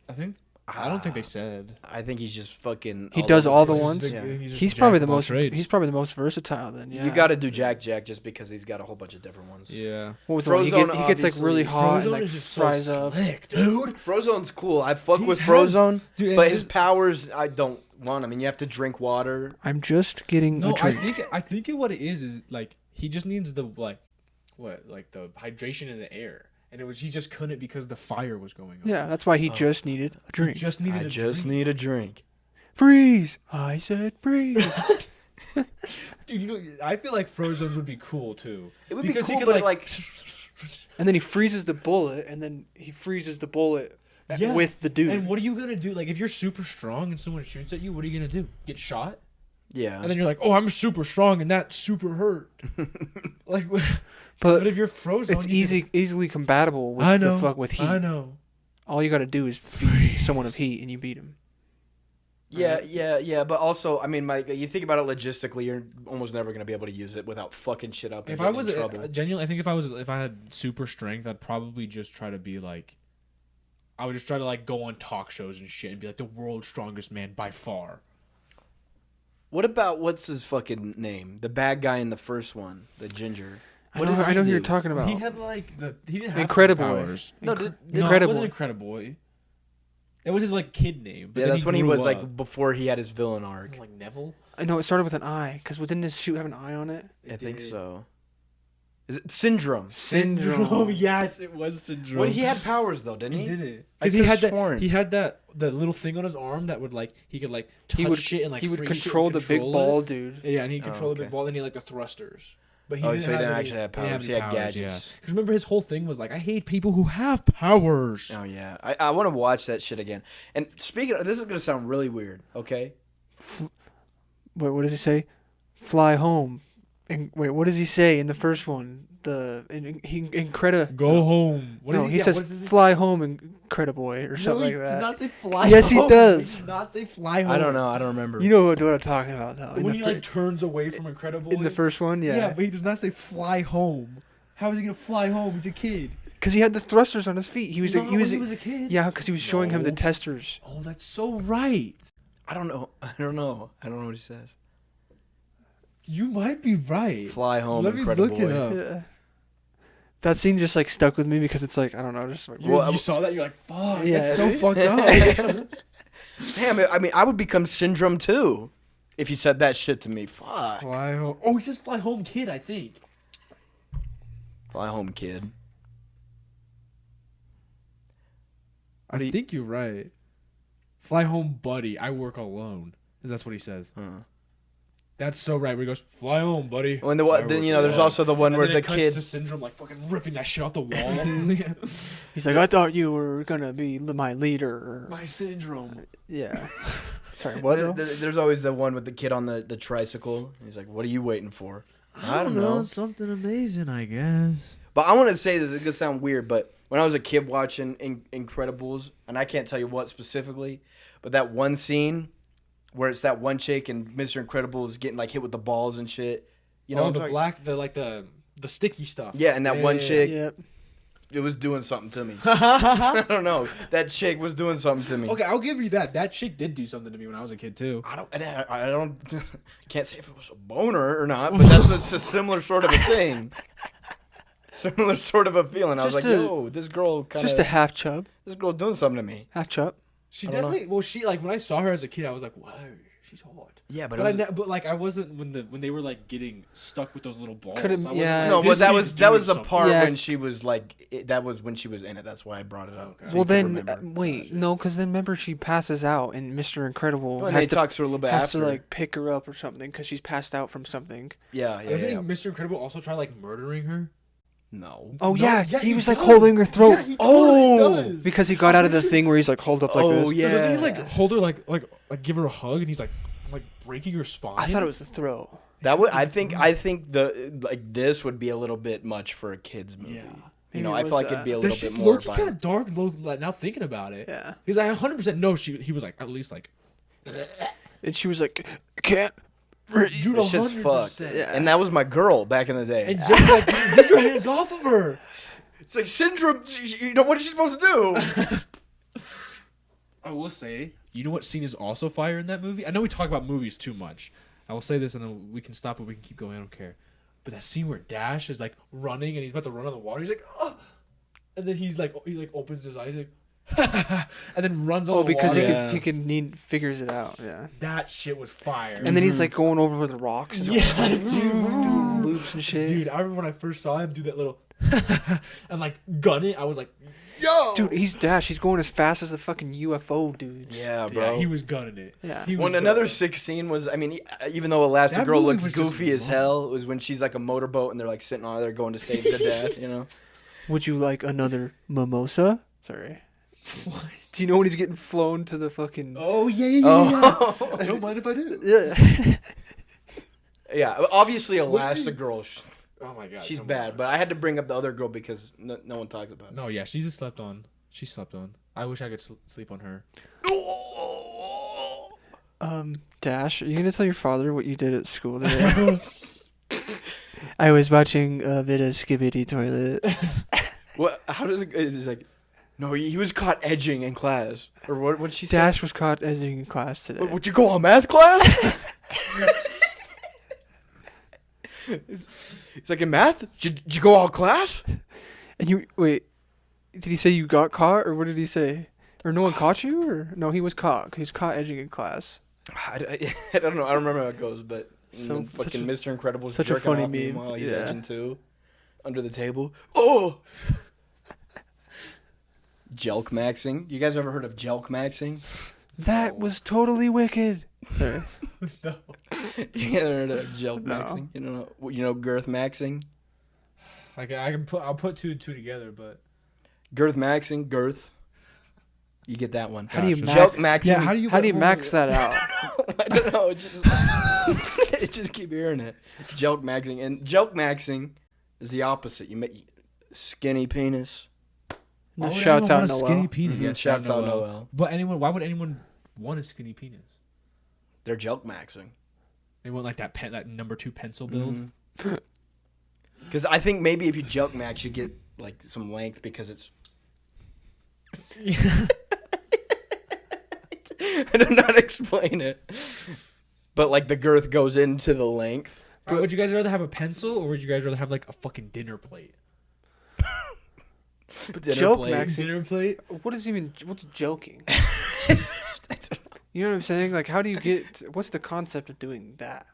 I think. I don't think they said.
I think he's just fucking.
He does
over
all
the
the
place.
ones?
Yeah.
He's probably the most. He's probably the most versatile then. Yeah.
You got to do Jack just because he's got a whole bunch of different ones.
Yeah.
What was the one?
Frozone,
He gets like really
obviously.
hot and
Frozone
like
is just
fries
so
up.
slick, dude.
Frozone's cool. I fuck
He's
with
has-
Frozone,
Dude,
but
and
his powers I don't want. I mean, you have to drink water.
I'm just getting
No,
a drink.
I think what it is like he just needs the the hydration in the air, and he just couldn't because the fire was going on.
Yeah, that's why he just needed a
He
drink.
just needed
I
a
just
drink.
need a drink.
Freeze! I said freeze.
Dude, I feel like Frozones would be cool too.
It would
Because
be
he
cool,
could,
but like,
And then he freezes the bullet, and then he freezes the bullet
Yeah.
with the dude.
And what are you gonna do? Like, if you're super strong and someone shoots at you, what are you gonna do? Get shot?
yeah.
And then you're like, oh, I'm super strong and that super hurt. Like,
but
but if you're Frozone,
it's easily compatible with
I know.
the fuck with heat.
I know.
All you got to do is beat someone of heat, and you beat him.
Yeah. But also, I mean, Mike, you think about it logistically, you're almost never gonna be able to use it without fucking shit up. And
If I
getting
was
in trouble.
genuinely, I think if I had super strength, I'd probably just try to be like, I would just try to like go on talk shows and shit and be like the world's strongest man by far.
What about what's his fucking name? The bad guy in the first one, the ginger.
I
What
know,
did
I
he
know who you're
do?
talking about.
He had like he didn't have
Incrediboy.
powers.
No,
Incre-
did-
No, it
Incredible.
wasn't Incrediboy. It was his like kid name. But
Yeah,
then
that's when he
grew
was
up.
like before he had his villain arc.
Like Neville.
I know it started with an I, because didn't his shoot have an I on it?
I think
did.
so. Is it Syndrome?
Syndrome.
Yes, it was Syndrome.
Well, he had powers though, didn't
He
he?
did it
I
because he
could've
had that.
sworn.
He had that little thing on his arm that would like he could like touch
He would
shit and like
he would
freeze shit and
control the big
control
ball
it.
dude.
Yeah, and he controlled the
okay.
big ball, and he had like the thrusters. But
Oh, so he didn't
any-
actually have powers.
any
He had
powers,
gadgets.
Yeah. Because remember, his whole thing was like, I hate people who have powers.
Oh yeah, I want to watch that shit again. And speaking of, this is gonna sound really weird, okay?
Wait, what does he say? Fly home. And wait, what does he say in the first one? Incrediboy.
Go home. What
No,
is
he
yeah,
says
what is his-
fly home Incrediboy or something
no,
like
he
that.
does not say fly
Yes, he
home.
does.
He does not say fly home.
I don't know. I don't remember.
You know what I'm talking about now.
When he like turns away from Incredible.
in the first one,
Yeah,
yeah.
but he does not say fly home. How is he gonna fly home? He's a kid.
Because he had the thrusters on his feet. He was
Not
he
when
was
he was a kid.
yeah, because he was showing him the
No.
testers.
Oh, that's so right.
I don't know. I don't know what he says.
You might be right.
Fly home,
Let me
Incredible.
look it up.
Yeah. That scene just like stuck with me because it's like I don't know, just like
You saw that? You're like, fuck.
Yeah.
That's so fucked up.
Damn it! I mean, I would become Syndrome too, if you said that shit to me. Fuck.
Fly home. Oh, he says fly home, kid. I think.
Fly home, kid.
I think you're right. Fly home, buddy. I work alone. That's what he says.
Huh.
That's so right. Where he goes, fly home, buddy.
When the
I
then
work
there's
alone.
also the one
And
where
then
the
it cuts
kid.
to Syndrome like fucking ripping that shit off the wall.
he's like, I thought you were gonna be my leader.
My syndrome.
Yeah. Sorry, what though?
There's always the one with the kid on the tricycle. He's like, "What are you waiting for?" I don't know.
Something amazing, I guess.
But I want to say this. It's gonna sound weird, but when I was a kid watching Incredibles, and I can't tell you what specifically, but that one scene where it's that one chick and Mr. Incredible is getting like hit with the balls and shit. You know,
Oh,
what I'm
the
talking-
black, the sticky stuff.
Yeah, and that one chick,
Yep.
it was doing something to me. I don't know. That chick was doing something to me.
Okay, I'll give you that. That chick did do something to me when I was a kid too.
I don't can't say if it was a boner or not, but that's a similar sort of a thing. Similar sort of a feeling. I was like,
Just a-
yo, this girl kind
Just a
of
half chub.
this girl doing something to me.
Half chub.
She
I don't know.
definitely. Well, she like when I saw her as a kid, I was like, whoa, she's hot.
Yeah, but,
But
it was,
but like I wasn't when they were like getting stuck with those little balls.
Could've-
I wasn't
yeah.
like,
no,
this
but
scene's
that was
doing
the
something.
part
Yeah.
when she was like that was when she was in it. That's why I brought it up.
Okay.
So
Well
you could
then,
remember.
wait, no, because then remember she passes out and Mr. Incredible
and
has
they
to,
talks to her a little bit
has
after.
to like pick her up or something because she's passed out from something.
yeah.
Doesn't Mr. Incredible also try like murdering her?
No.
Oh
No,
yeah,
yeah,
he
he
was like
does.
holding her throat
Yeah, he totally
Oh!
does.
because he got out of the thing where he's like hold up like
Oh,
this.
yeah.
Doesn't he like hold her like give her a hug and he's like breaking her spine?
I thought it was the throat.
That would I think the like this would be a little bit much for a kids movie.
Yeah.
You know,
Maybe
I
it
feel like
was,
it'd be a
That's
little
just
bit more
low-key kind of dark. Like, now thinking about it,
Yeah,
because I 100% know he was like at least like.
and she was like, can't.
Dude,
It's just
100%.
fucked.
Yeah.
And that was my girl back in the day.
And Jay's like, get your hands off of her.
It's like Syndrome. You know what is she supposed to do?
I will say, you know what scene is also fire in that movie? I know we talk about movies too much. I will say this, and then we can stop it. We can keep going. I don't care. But that scene where Dash is like running and he's about to run on the water. He's like, oh, and then he opens his eyes like, and then runs on
Oh,
the
because
water.
Yeah.
he can figures it out. Yeah,
That shit was fire.
and then he's like going over with the rocks. And
yeah, dude.
doing loops and shit.
Dude, I remember when I first saw him do that little and like gun it. I was like, yo,
Dude, he's Dash. He's going as fast as the fucking UFO dudes.
Yeah, bro.
Yeah, he was gunning it.
Yeah.
He was
When another
gunning it.
sick scene was, I mean, even though Elastigirl
movie
looks
was just
goofy as
long.
hell, it was when she's like a motorboat and they're like sitting on there going to save the death, you know?
Would you like another mimosa? Sorry.
What?
Do you know when he's getting flown to the fucking?
Oh yeah.
Oh,
Don't mind if I do.
Yeah.
yeah. Obviously,
What do you-
Elastigirl,
Oh my god,
she's
come
bad,
on.
but I had to bring up the other girl because no one talks about it.
No, yeah, she's a slept on. She slept on. I wish I could sleep on her.
Dash, are you gonna tell your father what you did at school today? I was watching a bit of Skibbity Toilet.
What? How does it? It's like, no, he was caught edging in class, or what? What'd she say?
Dash was caught edging in class today.
Would you go on math class? It's like in math. Did you go all class?
And you wait, did he say you got caught, or what did he say? Or no one caught you, or no? He was caught. He was caught edging in class.
I don't know. I don't remember how it goes, but
So-
and then
such
fucking
a-
Mr. Incredible's
such a
jerking
funny
off me
meme.
while he's
Yeah.
edging too, under the table. Oh, jelk maxing. You guys ever heard of jelk maxing?
That was totally wicked. Sorry.
No.
You ever heard of jelk
No.
maxing? You know girth maxing.
Like I'll put two and two together, but
Girth maxing, girth. You get that one.
How do you
Gotcha.
Jelk maxing?
yeah,
How do you max that out?
I don't know. It just keep hearing it. Jelk maxing and jelk maxing is the opposite. You make skinny penis.
Why would
Shouts
anyone
out
want a
Noel.
skinny penis.
Mhm,
Yeah,
shouts out Noel.
But why would anyone want a skinny penis?
They're joke maxing.
They want like that number 2 pencil build.
Because I think maybe if you joke max, you get like some length because it's. I do not explain it, but like the girth goes into the length.
But would you guys rather have a pencil or would you guys rather have like a fucking dinner plate?
Joke maxing.
Dinner plate?
What's joking? You know what I'm saying? Like, how do you what's the concept of doing that?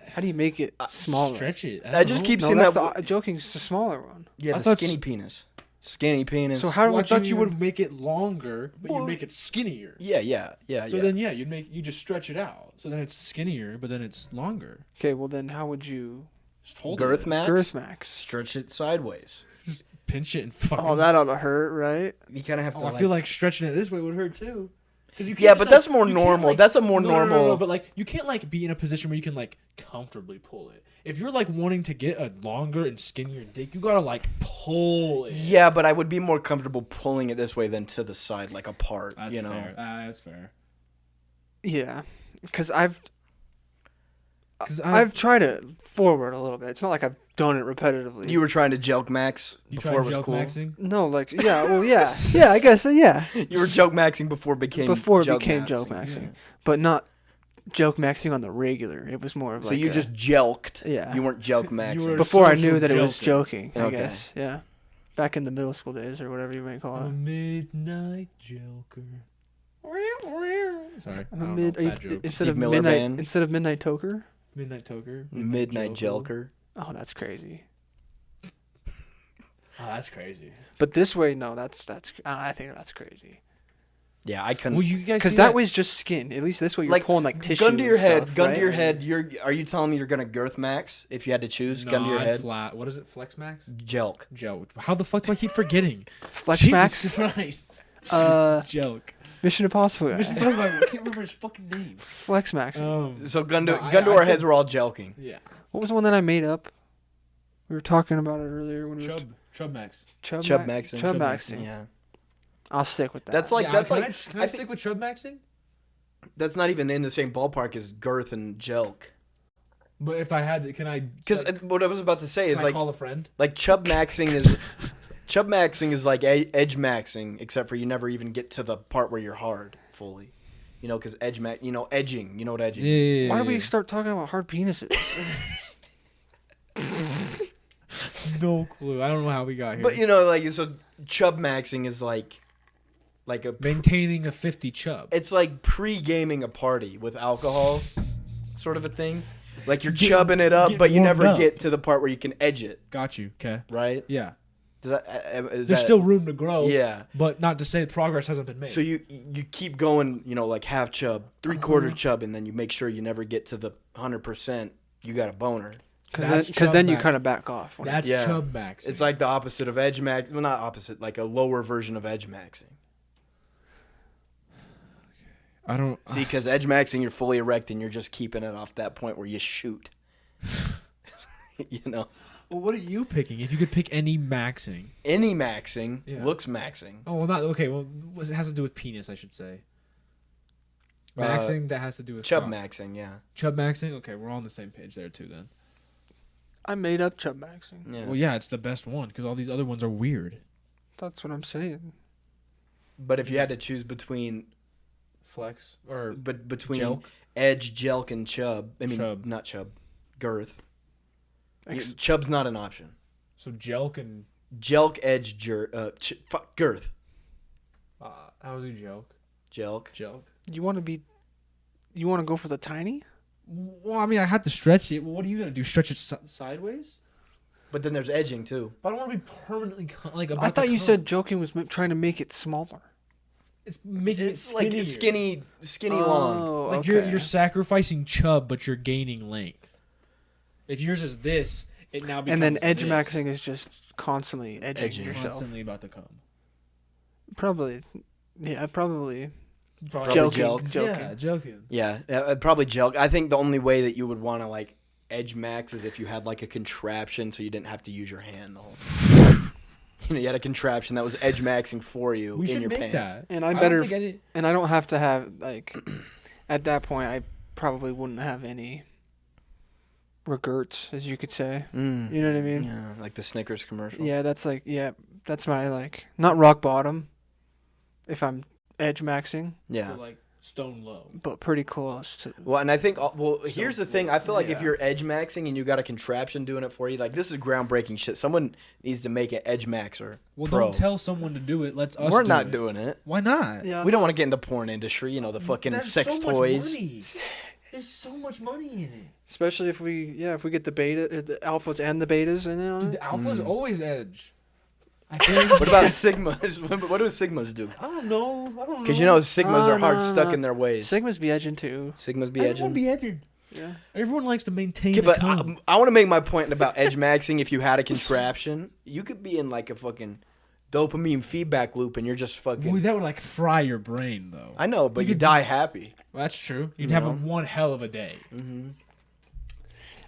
How do you make it smaller?
Stretch it.
I just keep
No,
seeing
that's
that.
joking's the smaller one.
Yeah,
I
the
thought
skinny penis. Skinny penis.
So how
Well, I
would
thought you would make it longer, but you'd make it skinnier.
Yeah.
So then, you just stretch it out. So then it's skinnier, but then it's longer.
Okay, well then how would you
Just hold
girth
it.
max.
girth max?
Stretch it sideways.
Just pinch it and fucking.
Oh, that ought to hurt, right?
You kind of have to.
I feel like stretching it this way would hurt too. Cause you can't
Yeah,
just,
but that's
like,
more
you can't,
normal.
like-
That's a more normal.
No, but like you can't like be in a position where you can like comfortably pull it. If you're like wanting to get a longer and skinnier dick, you gotta like pull it.
Yeah, but I would be more comfortable pulling it this way than to the side, like apart.
That's
you know.
fair. That's fair.
Yeah, because I've
Because
tried it forward a little bit. It's not like I've done it repetitively.
You were trying to joke max
you
before
tried
it was
joke
cool.
maxing.
No, like yeah, I guess so. Yeah,
You were joke maxing before it became
joke maxing, but not joke maxing on the regular. It was more of
So
like
you just jelked.
Yeah.
You weren't joke maxing.
were-
before I
social
knew that it was
joking.
joking. I
Okay.
guess yeah, back in the middle school days or whatever you might call
A
it.
midnight joker. Sorry,
I'm
I
a
don't
mid
know. Bad joke.
instead
Steve
of
Miller
midnight
Band.
instead of midnight toker.
Midnight toker.
Midnight jelker.
Oh, that's crazy.
Oh, that's crazy.
But this way, no, that's I think that's crazy.
Yeah, I couldn't.
Well, you guys
Because
see
that way's just skin. At least this way, you're pulling like tissue.
gun to your
and
head.
stuff,
Gun
right?
to your head. Are you telling me you're gonna girth max if you had to choose? Gun to your head.
Flat. What is it? Flex max?
Jelk.
Joke. How the fuck do I keep forgetting?
Flex
Jesus
max.
Christ. Joke.
Mission Impossible. guy.
Mission Impossible. I can't remember his fucking name.
Flex max.
So gun to
No,
our
I
heads.
said-
We're all jelking.
Yeah.
What was the one that I made up? We were talking about it earlier when we were
Chub max.
Chub
maxing.
Chub
Chub
maxing.
Yeah.
I'll stick with that.
That's like
Can I
I
stick
think
with chub maxing?
that's not even in the same ballpark as girth and jelk.
But if I had to, can I?
Because what I was about to say is
can I
like
call a friend?
chub maxing is like edge maxing, except for you never even get to the part where you're hard fully. You know, because edging. You know what edging is?
Yeah.
Why do we start talking about hard penises?
No clue. I don't know how we got here.
But so chub maxing is like a
maintaining a 50 chub.
it's like pre-gaming a party with alcohol, sort of a thing. Like you're
Get-
chubbing it up,
get
but you
warmed
never
up.
get to the part where you can edge it,
Got you. Okay.
right?
Yeah.
There's
Still room to grow.
Yeah.
But not to say progress hasn't been made.
So you keep going, like half chub, 3/4 chub, and then you make sure you never get to the 100%. You got a boner.
That's
Because then
chub
you
max.
kind of back off.
That's
Yeah.
chub maxing.
It's like the opposite of edge max. Well, not opposite, like a lower version of edge maxing.
I don't.
See, because edge maxing, you're fully erect and you're just keeping it off that point where you shoot.
Well, what are you picking? If you could pick any maxing.
Any maxing
Yeah.
looks maxing.
Oh, well, not okay. Well, it has to do with penis, I should say. Maxing that has to do with
Chub
cock.
maxing, yeah.
Chub maxing. Okay, we're all on the same page there too. Then.
I made up chub maxing.
Yeah.
Well, yeah, it's the best one because all these other ones are weird.
That's what I'm saying.
But if you had to choose between
Flex or
between
jelk?
edge, jelk, and chub,
Chub.
not chub, girth.
Ex-
Chub's not an option.
So jelk and
Jelk, edge, girth.
how do jelk?
Jelk.
Jelk.
You want to go for the tiny?
Well, I mean, I had to stretch it. Well, what are you gonna do? Stretch it sideways?
But then there's edging too.
But I don't want to be permanently like. About
I thought
to
you
come.
said joking was trying to make it smaller.
it's making
It's
it
like
skinnier.
skinny long.
Oh,
Like
okay.
you're sacrificing chub, but you're gaining length. If yours is this, it now becomes
And then edge
this.
maxing is just constantly edging yourself.
Constantly about to come.
Probably, yeah, probably.
Probably
Joking.
jelk.
Joking.
Yeah, joking.
Yeah, probably jelk. I think the only way that you would want to like edge max is if you had like a contraption so you didn't have to use your hand the whole time. You had a contraption that was edge maxing for you
We
in
should
your
make
pants.
that.
And
I
I
don't
better,
think any-
and I don't have to have like, at that point, I probably wouldn't have any regrets, as you could say.
Mm.
You know what I mean?
Yeah, like the Snickers commercial.
Yeah, that's my like not rock bottom, if I'm edge maxing,
Yeah.
But, like stone low.
but pretty close to.
Well, and I think, here's the thing. I feel like if
Yeah.
you're edge maxing and you got a contraption doing it for you, like, this is groundbreaking shit. Someone needs to make an edge maxer.
Well,
pro.
don't tell someone to do it. Let's us.
We're
do
not
it.
doing it.
Why not?
Yeah,
We don't want to get in the porn industry, you know, the fucking
That's
sex
so much
toys.
money. There's so much money in it.
especially if we get the the alphas and the betas in it. On
Dude,
it.
the alpha's always edge. I think.
What about sigmas? What do sigmas do?
I don't know.
Because, you know, sigmas are hard
no,
stuck
no.
in their ways.
Sigmas be edging too.
Sigmas be
Everyone
edging.
be edging.
Yeah.
Everyone likes to maintain.
Okay,
the
but
cum.
I want to make my point about edge maxing. If you had a contraption, you could be in like a fucking dopamine feedback loop, and you're just fucking.
Well, that would like fry your brain, though.
I know, but
You
you
could-
die happy.
Well, that's true. You'd
You
have
know?
one hell of a day.
Mm-hmm.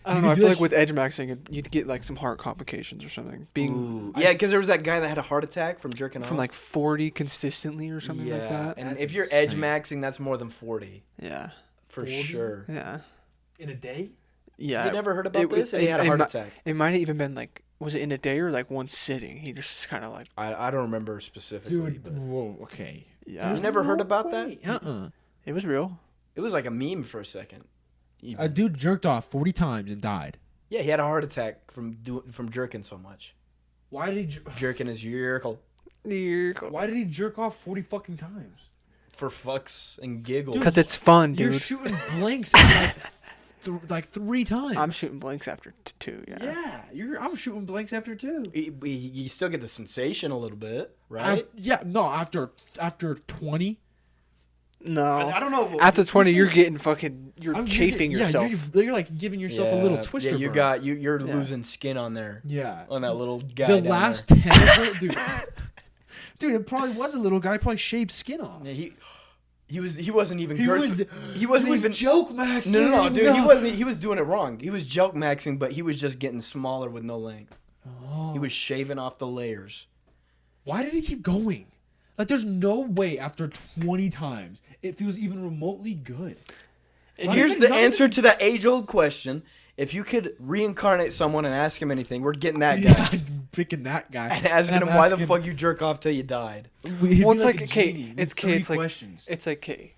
I don't
You
know. I
could
feel
do
like
that
with edge maxing, you'd get like some heart complications or something. Being
Yeah, because there was that guy that had a heart attack from jerking off.
from like 40 consistently or something like that.
And
That's
if you're edge
insane.
maxing, that's more than 40
Yeah.
for
40?
sure.
Yeah.
In a day?
Yeah.
You never heard about
it-
this? And he had a heart
mi-
attack.
It might have even been like, was it in a day or like one sitting? He just kind of like,
I don't remember specifically,
Dude,
but
whoa, okay.
yeah.
You never heard about that?
Uh-uh.
It was real.
it was like a meme for a second. even.
A dude jerked off 40 times and died.
Yeah, he had a heart attack from jerking so much.
Why did he
Jerking his urkel
Why did he jerk off 40 fucking times?
for fucks and giggles.
Because it's fun,
You're
dude.
shooting blanks at like 3 times.
I'm shooting blanks after two. Yeah.
Yeah, I'm shooting blanks after 2.
You still get the sensation a little bit, right?
After 20.
No.
I don't know.
After 20, you're getting fucking, you're
I'm
chafing
getting-
yourself.
You're like giving yourself a little twister.
Yeah, you
burn.
got you're
Yeah.
losing skin on there.
Yeah.
On that little guy.
The
down
last
there.
10, dude. Dude, it probably was a little guy. Probably shaved skin off.
Yeah, he wasn't even.
He was
even
joke maxing.
No, dude. He wasn't. He was doing it wrong. He was joke maxing, but he was just getting smaller with no length.
Oh.
He was shaving off the layers.
Why did he keep going? Like, there's no way after 20 times it feels even remotely good.
And
Why
here's
did
the
it not
answer
even-
to that age-old question: if you could reincarnate someone and ask him anything, we're getting that guy
Yeah, I'm picking that guy.
and asking
I'm
him why the
asking-
fuck you jerk off till you died.
He'd be
Well, it's like,
a
okay,
genie with
it's
3
it's like,
questions.
it's like, okay.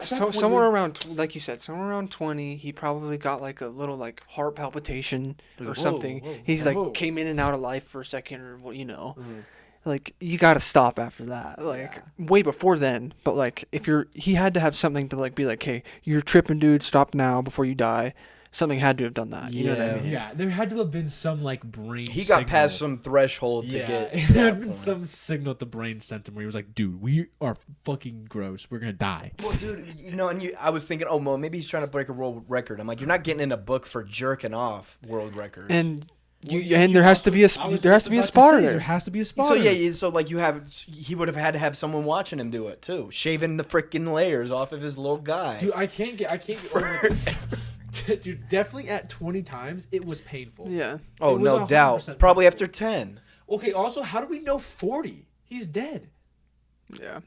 At that
So,
point,
somewhere
we're-
around, like you said, somewhere around 20, he probably got like a little like heart palpitation or
Whoa,
something.
whoa,
He's like
whoa.
came in and out of life for a second, or well,
Mhm.
like you got to stop after that. Like way before then, but like if he had to have something to like be like, hey, you're tripping, dude. Stop now before you die. Something had to have done that. You know what I
Yeah.
mean?
Yeah, there had to have been some like brain.
He got
signal.
past some threshold to
Yeah,
get. To
there
that
had been
point.
some signal at the brain sent him where he was like, "Dude, we are fucking gross. We're gonna die."
Well, dude, and I was thinking, oh, well, maybe he's trying to break a world record. I'm like, you're not getting in a book for jerking off world records.
And
Well,
and there has to be a there has to be a spotter
There
there.
has to be a
so
spotter.
so like he would have had to have someone watching him do it too, shaving the freaking layers off of his little guy.
Dude, I can't get over this. Dude, definitely at 20 times, it was painful.
Yeah.
Oh,
it was
no doubt.
100%
Probably
painful.
after 10.
Okay, also, how do we know 40? He's dead.
Yeah.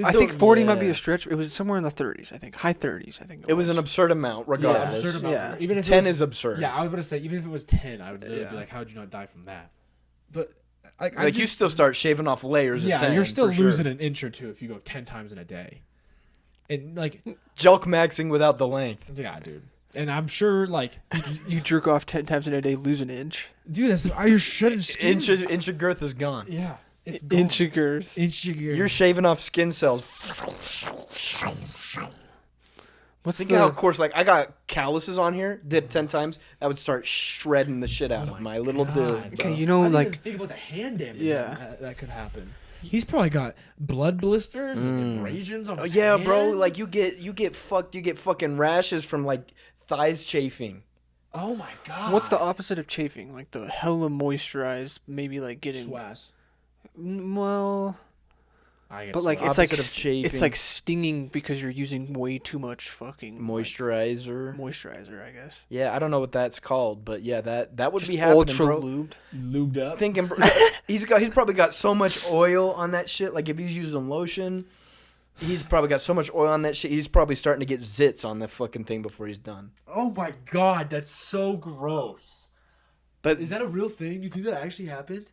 I think 40 might be a stretch. It was somewhere in the 30s, I think. High 30s, I think.
It was an absurd amount, regardless.
Absurd amount.
Yeah.
Even if it
10
was,
is absurd.
Yeah, I was going to say, even if it was 10, I would literally
Yeah.
be like, how would you not die from that? But, like
You still start shaving off layers at 10.
you're still
for sure.
losing an inch or two if you go 10 times in a day. And, like,
Joke maxing without the length.
yeah, dude. And I'm sure, like,
You jerk off 10 times in a day, lose an inch.
dude, that's you're shedding skin.
Inch of girth is gone.
Yeah. It's gone.
Inch of girth.
Inch of girth.
You're shaving off skin cells.
What's
Think
the...
how, of course, like I got calluses on here. Did 10 times, that would start shredding the shit out of my little
God,
dude.
Okay,
bro.
you know,
I didn't
like...
even think about the hand damage.
Yeah.
that could happen. He's probably got blood blisters and abrasions on
Oh,
his
yeah,
hand.
bro. Like you get fucking rashes from like thighs chafing.
Oh my god.
What's the opposite of chafing? Like the hella moisturized, maybe like getting...
Swass?
Well...
I guess
But like
so.
it's like
Opposite of chafing.
it's like stinging because you're using way too much fucking
Moisturizer.
moisturizer, I guess.
Yeah, I don't know what that's called, but yeah, that would
Just
be happening,
ultra
bro.
lubed.
lubed up.
Thinking, he's probably got so much oil on that shit. Like if he's using lotion, he's probably got so much oil on that shit. He's probably starting to get zits on the fucking thing before he's done.
Oh my god, that's so gross.
But
Is that a real thing? You think that actually happened?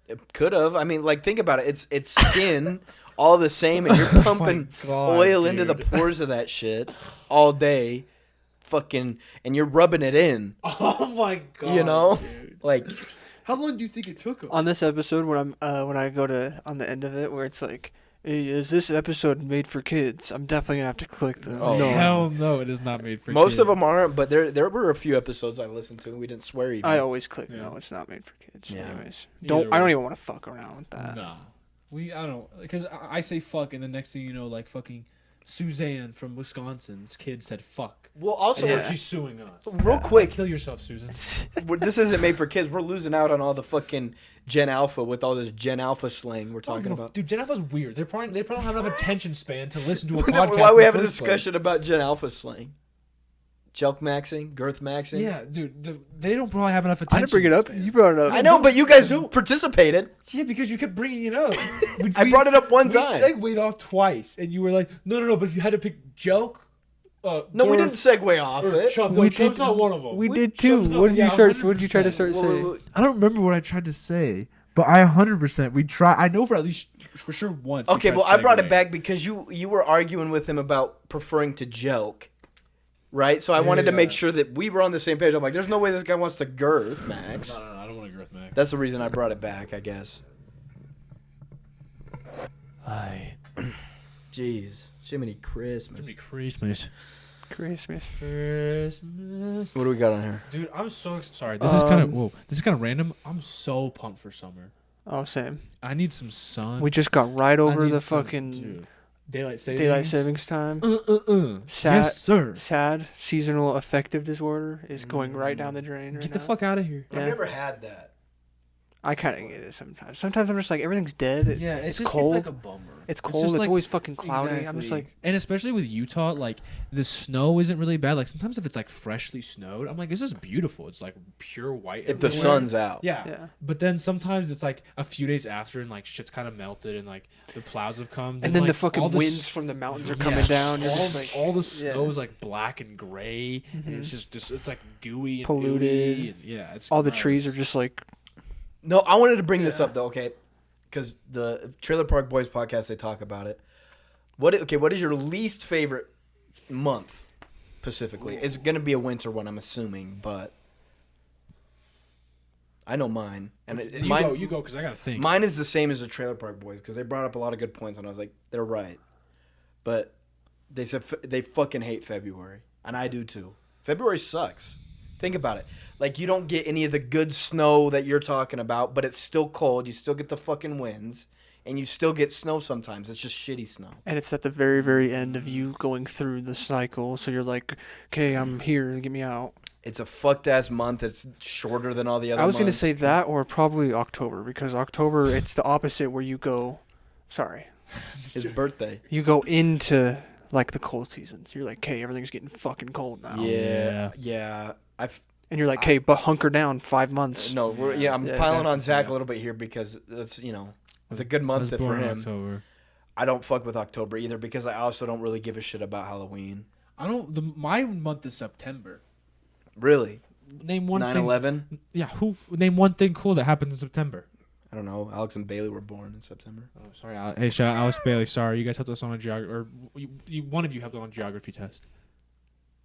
it could have. I mean, like think about it. It's skin. All the same, and you're pumping
God,
oil into the
dude.
pores of that shit all day, fucking, and you're rubbing it in.
Oh my god.
You know,
dude.
like
How long do you think it took him?
On this episode, when I go to on the end of it, where it's like, hey, is this episode made for kids? I'm definitely gonna have to click the
Oh,
no.
Hell no, it is not made for
most
kids.
of them aren't, but there were a few episodes I listened to. And we didn't swear even.
I always click
Yeah.
no. It's not made for kids.
Yeah.
Anyways,
Either
I don't
way.
even want to fuck around with that.
No. I don't, because I say fuck, and the next thing you know, like fucking Suzanne from Wisconsin's kid said fuck.
Well, also,
Yeah.
She's suing us.
real quick,
Kill yourself, Susan.
this isn't made for kids. We're losing out on all the fucking Gen Alpha with all this Gen Alpha slang we're talking about.
Dude, Gen Alpha's weird. They probably don't have enough attention span to listen to a podcast.
Why we
in
have
the
a
first
discussion about Gen Alpha slang? Jelk maxing, girth maxing.
place. Yeah, dude, they don't probably have enough
I
attention.
didn't bring it up.
span.
You brought it up.
I know, but you guys
Don't-
participated.
Yeah, because you kept bringing it up.
I brought it up one
we
time.
segued off twice, and you were like, no, but if you had to pick joke,
No, we
girth,
didn't segue off
or
it.
chub.
We
No, chub's
did-
not one of them.
We did too.
Chub's not-
What did you
yeah,
start? What did you try to
100%.
start saying?
I don't remember what I tried to say, but I 100%. We try. I know for sure once. we
Okay,
tried
well, I brought
segueing.
it back because you were arguing with him about preferring to joke, right? So I wanted to make
Yeah.
sure that we were on the same page. I'm like, there's no way this guy wants to girth Max.
No, I don't want to girth Max.
That's the reason I brought it back, I guess.
Aye.
Jeez, Jiminy Christmas.
Jimmy Christmas.
Christmas.
Christmas.
What do we got on here?
Dude, I'm so sorry. This is kind of
Um,
This is kind of random. I'm so pumped for summer.
Oh, same.
I need some sun.
We just got right
I
over
need
the
some-
fucking
dude, daylight savings.
daylight savings time. Sad-
Yes, sir.
Sad seasonal affective disorder is going right down the drain right
Get the
now.
fuck out of here.
Yeah.
I've never had that.
I kind of get it sometimes. Sometimes I'm just like, everything's dead.
Yeah,
it's
just,
cold.
It's like a bummer.
It's
just
cold. It's
like-
always fucking cloudy. I'm just
Exactly.
like,
and especially with Utah, like the snow isn't really bad. Like sometimes if it's like freshly snowed, I'm like, this is beautiful. It's like pure white.
If the
everywhere.
sun's out.
Yeah.
yeah.
But then sometimes it's like a few days after and like shit's kind of melted and like the clouds have come.
And then
like,
the fucking
all
winds from the mountains are coming
Yeah.
down. You're
all,
just like,
all the
yeah.
snow is like black and gray, and
Mhm.
it's just it's like gooey and
Polluted.
ooey, and yeah, it's
all the
gross.
trees are just like,
No, I wanted to bring this
Yeah.
up though, okay? Because the Trailer Park Boys podcast, they talk about it. What is your least favorite month specifically? It's gonna be a winter one, I'm assuming, but I know mine, and
You go because I gotta think.
mine is the same as the Trailer Park Boys because they brought up a lot of good points, and I was like, they're right. But they said they fucking hate February, and I do too. February sucks. Think about it. Like, you don't get any of the good snow that you're talking about, but it's still cold. You still get the fucking winds, and you still get snow sometimes. It's just shitty snow.
and it's at the very, very end of you going through the cycle. So you're like, okay, I'm here. Get me out.
It's a fucked ass month. It's shorter than all the other
I was going to
months.
say that or probably October because October, it's the opposite where you go, sorry,
His birthday.
you go into like the cold seasons. You're like, okay, everything's getting fucking cold now.
Yeah.
And you're like, okay, but hunker down 5 months.
No, I'm
Yeah,
piling on
definitely,
Zach
yeah.
a little bit here because it's it's a good
I
month
was
for
born in
him.
October.
I don't fuck with October either because I also don't really give a shit about Halloween.
I don't. My month is September.
Really?
Name one thing.
9/11?
Yeah, name one thing cool that happened in September.
I don't know. Alex and Bailey were born in September.
Oh, sorry. Hey, shout out Alice Bailey. Sorry, you guys helped us on a geography, or one of you helped on a geography test.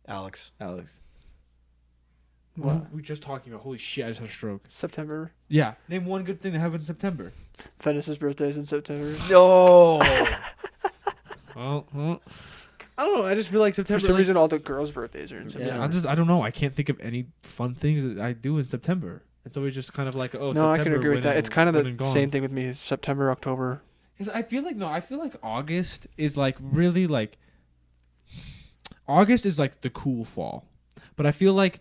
Alex.
Alex.
What?
We were just talking about. Holy shit! I just had a stroke.
September.
Yeah. Name one good thing that happened in September.
Venice's birthday is in September.
No.
Well, I don't know. I just feel like
For
September.
some
like-
reason, all the girls' birthdays are in September.
I don't know. I can't think of any fun things that I do in September. It's always just kind of like, oh,
No, I can
September
agree with that.
when
It's kind of
when
the
and gone.
same thing with me. September, October.
Because I feel like August is like really like. August is like the cool fall, but I feel like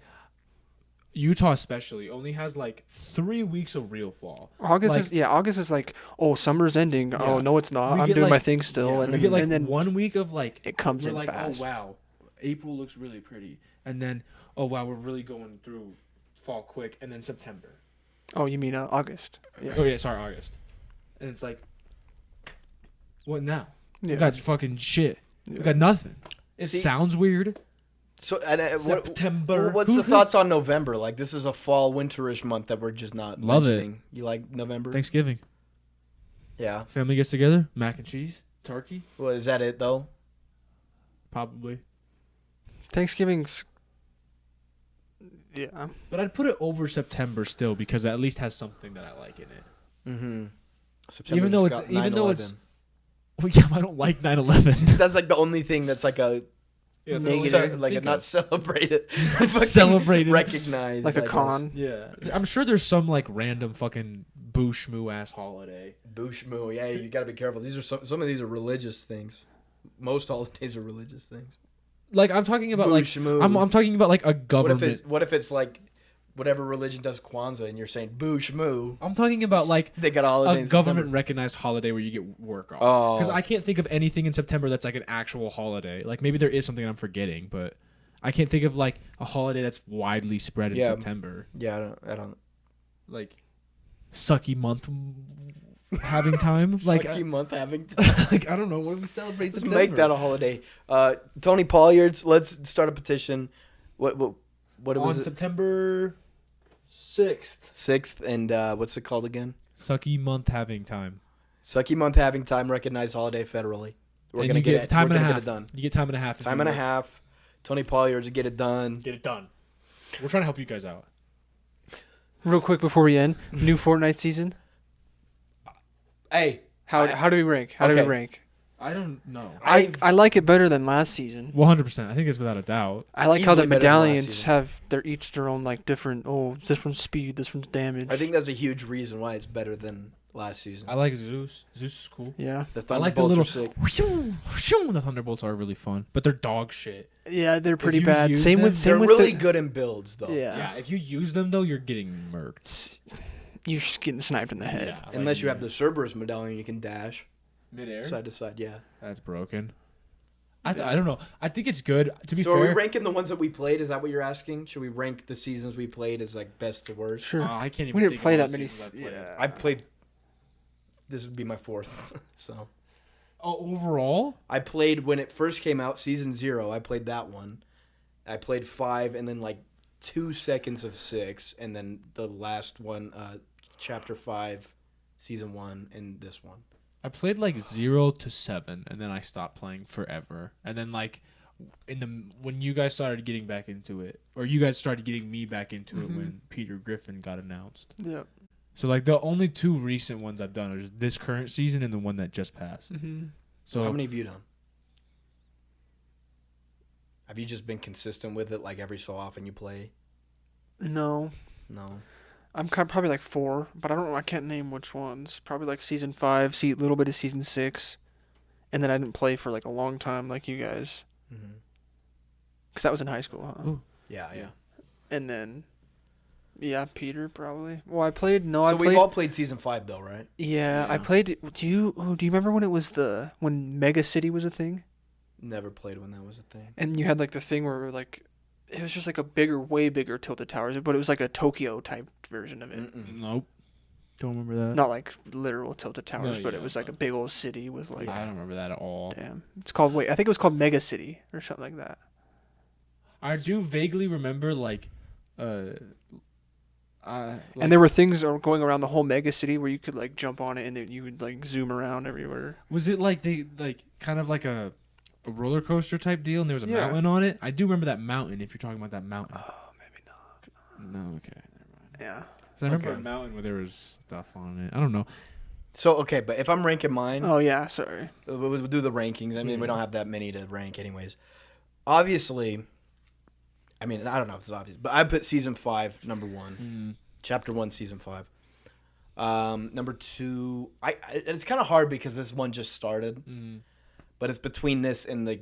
Utah especially only has like 3 weeks of real fall.
August is like, oh, summer's ending.
Yeah.
Oh no, it's not.
We
I'm
get,
doing my
like-
thing still,
Yeah,
and
we
then
get like
and then
1 week of like
it comes
we're
in
like,
fast.
oh wow, April looks really pretty, and then oh wow, we're really going through fall quick, and then September.
Oh, you mean August? Yeah.
Oh yeah, sorry, August, and it's like, what now?
Yeah.
We got fucking shit.
Yeah.
We got nothing. It
See-
sounds weird.
So, and,
September.
what's the thoughts on November? Like, this is a fall, winterish month that we're just not
Love it.
mentioning. You like November?
Thanksgiving.
Yeah.
Family gets together. Mac and cheese. Turkey.
Well, is that it though?
Probably.
Thanksgiving's. Yeah.
But I'd put it over September still because it at least has something that I like in it.
Mm-hmm.
Even though well, yeah, I don't like 9/11.
That's like the only thing that's like a
Yeah, it's
Negative.
only-
like a
think
not
of.
celebrated,
Celebrated.
recognized,
Like a
I guess.
con.
Yeah, I'm sure there's some like random fucking boo shmoo ass holiday.
Bushmoo. Yeah, you got to be careful. These are some of these are religious things. Most holidays are religious things.
Like I'm talking about like
Bushmoo.
I'm talking about like a government.
What if it's like whatever religion does Kwanzaa and you're saying Bushmoo?
I'm talking about like
They got all
a government recognized holiday where you get work off.
Oh.
Because I can't think of anything in September that's like an actual holiday. Like maybe there is something I'm forgetting, but I can't think of like a holiday that's widely spread in
Yeah.
September.
Yeah, I don't.
Like sucky month having time. Like
Sucky month having time.
like I don't know when we celebrate
Let's
September.
make that a holiday. Tony Pollard's. Let's start a petition. What
on
was it?
September 6th.
6th, and what's it called again?
Sucky month having time.
Sucky month having time recognized holiday federally. We're
And
gonna
you
get
get
it.
time
We're
and a
gonna
half.
get it done.
You get time and a half. if
Time
you
and a
work.
half. Tony Pollard's get it done.
Get it done. We're trying to help you guys out.
Real quick before we end, new Fortnite season.
Hey,
How do we rank? How do we
Okay.
rank?
I don't know.
I like it better than last season.
100%. I think it's without a doubt.
I like how the
Easily better than last
medallions
season.
have their own like different. Oh, this one's speed. This one's damage.
I think that's a huge reason why it's better than last season.
I like Zeus. Zeus is cool.
Yeah.
The
I like the
Thunderbolts
little.
are sick.
The Thunderbolts are really fun, but they're dog shit.
Yeah, they're pretty
you
bad.
use
Same
them,
with
They're
same with
really
the,
good in builds, though.
Yeah.
Yeah, if you use them though, you're getting murked.
You're just getting sniped in the head.
Yeah,
Unless
like,
you have the Cerberus medallion, you can dash
midair.
side to side. Yeah.
That's broken. I don't know. I think it's good. To be
So are we
fair,
ranking the ones that we played? Is that what you're asking? Should we rank the seasons we played as like best to worst?
Sure.
I can't even.
We didn't
think
play
of all
that
the
many.
seasons I've played.
Yeah.
I've played. This would be my fourth. So
Oh, overall,
I played when it first came out, season 0. I played that one. I played 5, and then like 2 seconds of 6, and then the last one, chapter 5, season 1, and this one.
I played like 0 to 7, and then I stopped playing forever. And then like when you guys started getting back into it, or you guys started getting me back into it when Peter Griffin got announced.
Yeah.
So like the only 2 recent ones I've done are just this current season and the one that just passed.
Mm-hmm.
So
How many have you done? Have you just been consistent with it, like every so often you play?
No,
No.
I'm probably like 4, but I don't know. I can't name which ones. Probably like season 5, see a little bit of season 6, and then I didn't play for like a long time, like you guys,
Mm-hmm.
because that was in high school, huh?
Ooh.
Yeah.
And then, yeah, Peter probably. Well, I played. No,
So
I
we've
played.
all played season 5, though, right?
Yeah, I
Yeah.
played. Do you remember when it was when Mega City was a thing?
Never played when that was a thing.
And you had like the thing where like it was just like a way bigger Tilted Towers, but it was like a Tokyo type version of it.
Mm-mm.
Nope. Don't remember that.
Not like literal Tilted Towers,
No,
but
yeah,
it was like a
but-
big old city with like
I don't remember that at all.
damn. It's called I think it was called Mega City or something like that.
I do vaguely remember like
And there were things going around the whole Mega City where you could like jump on it and then you would like zoom around everywhere.
was it like they like kind of like a roller coaster type deal and there was a
Yeah.
mountain on it? I do remember that mountain if you're talking about that mountain.
Oh, maybe not.
No, okay, never mind.
Yeah.
'Cause I remember
Okay.
a mountain where there was stuff on it. I don't know.
So, okay, but if I'm ranking mine,
Oh yeah, sorry.
we'll do the rankings. I mean, we
Yeah.
don't have that many to rank anyways. Obviously, I mean, I don't know if it's obvious, but I put season 5 number 1. Chapter 1, season 5. Number 2, it's kind of hard because this one just started, but it's between this and the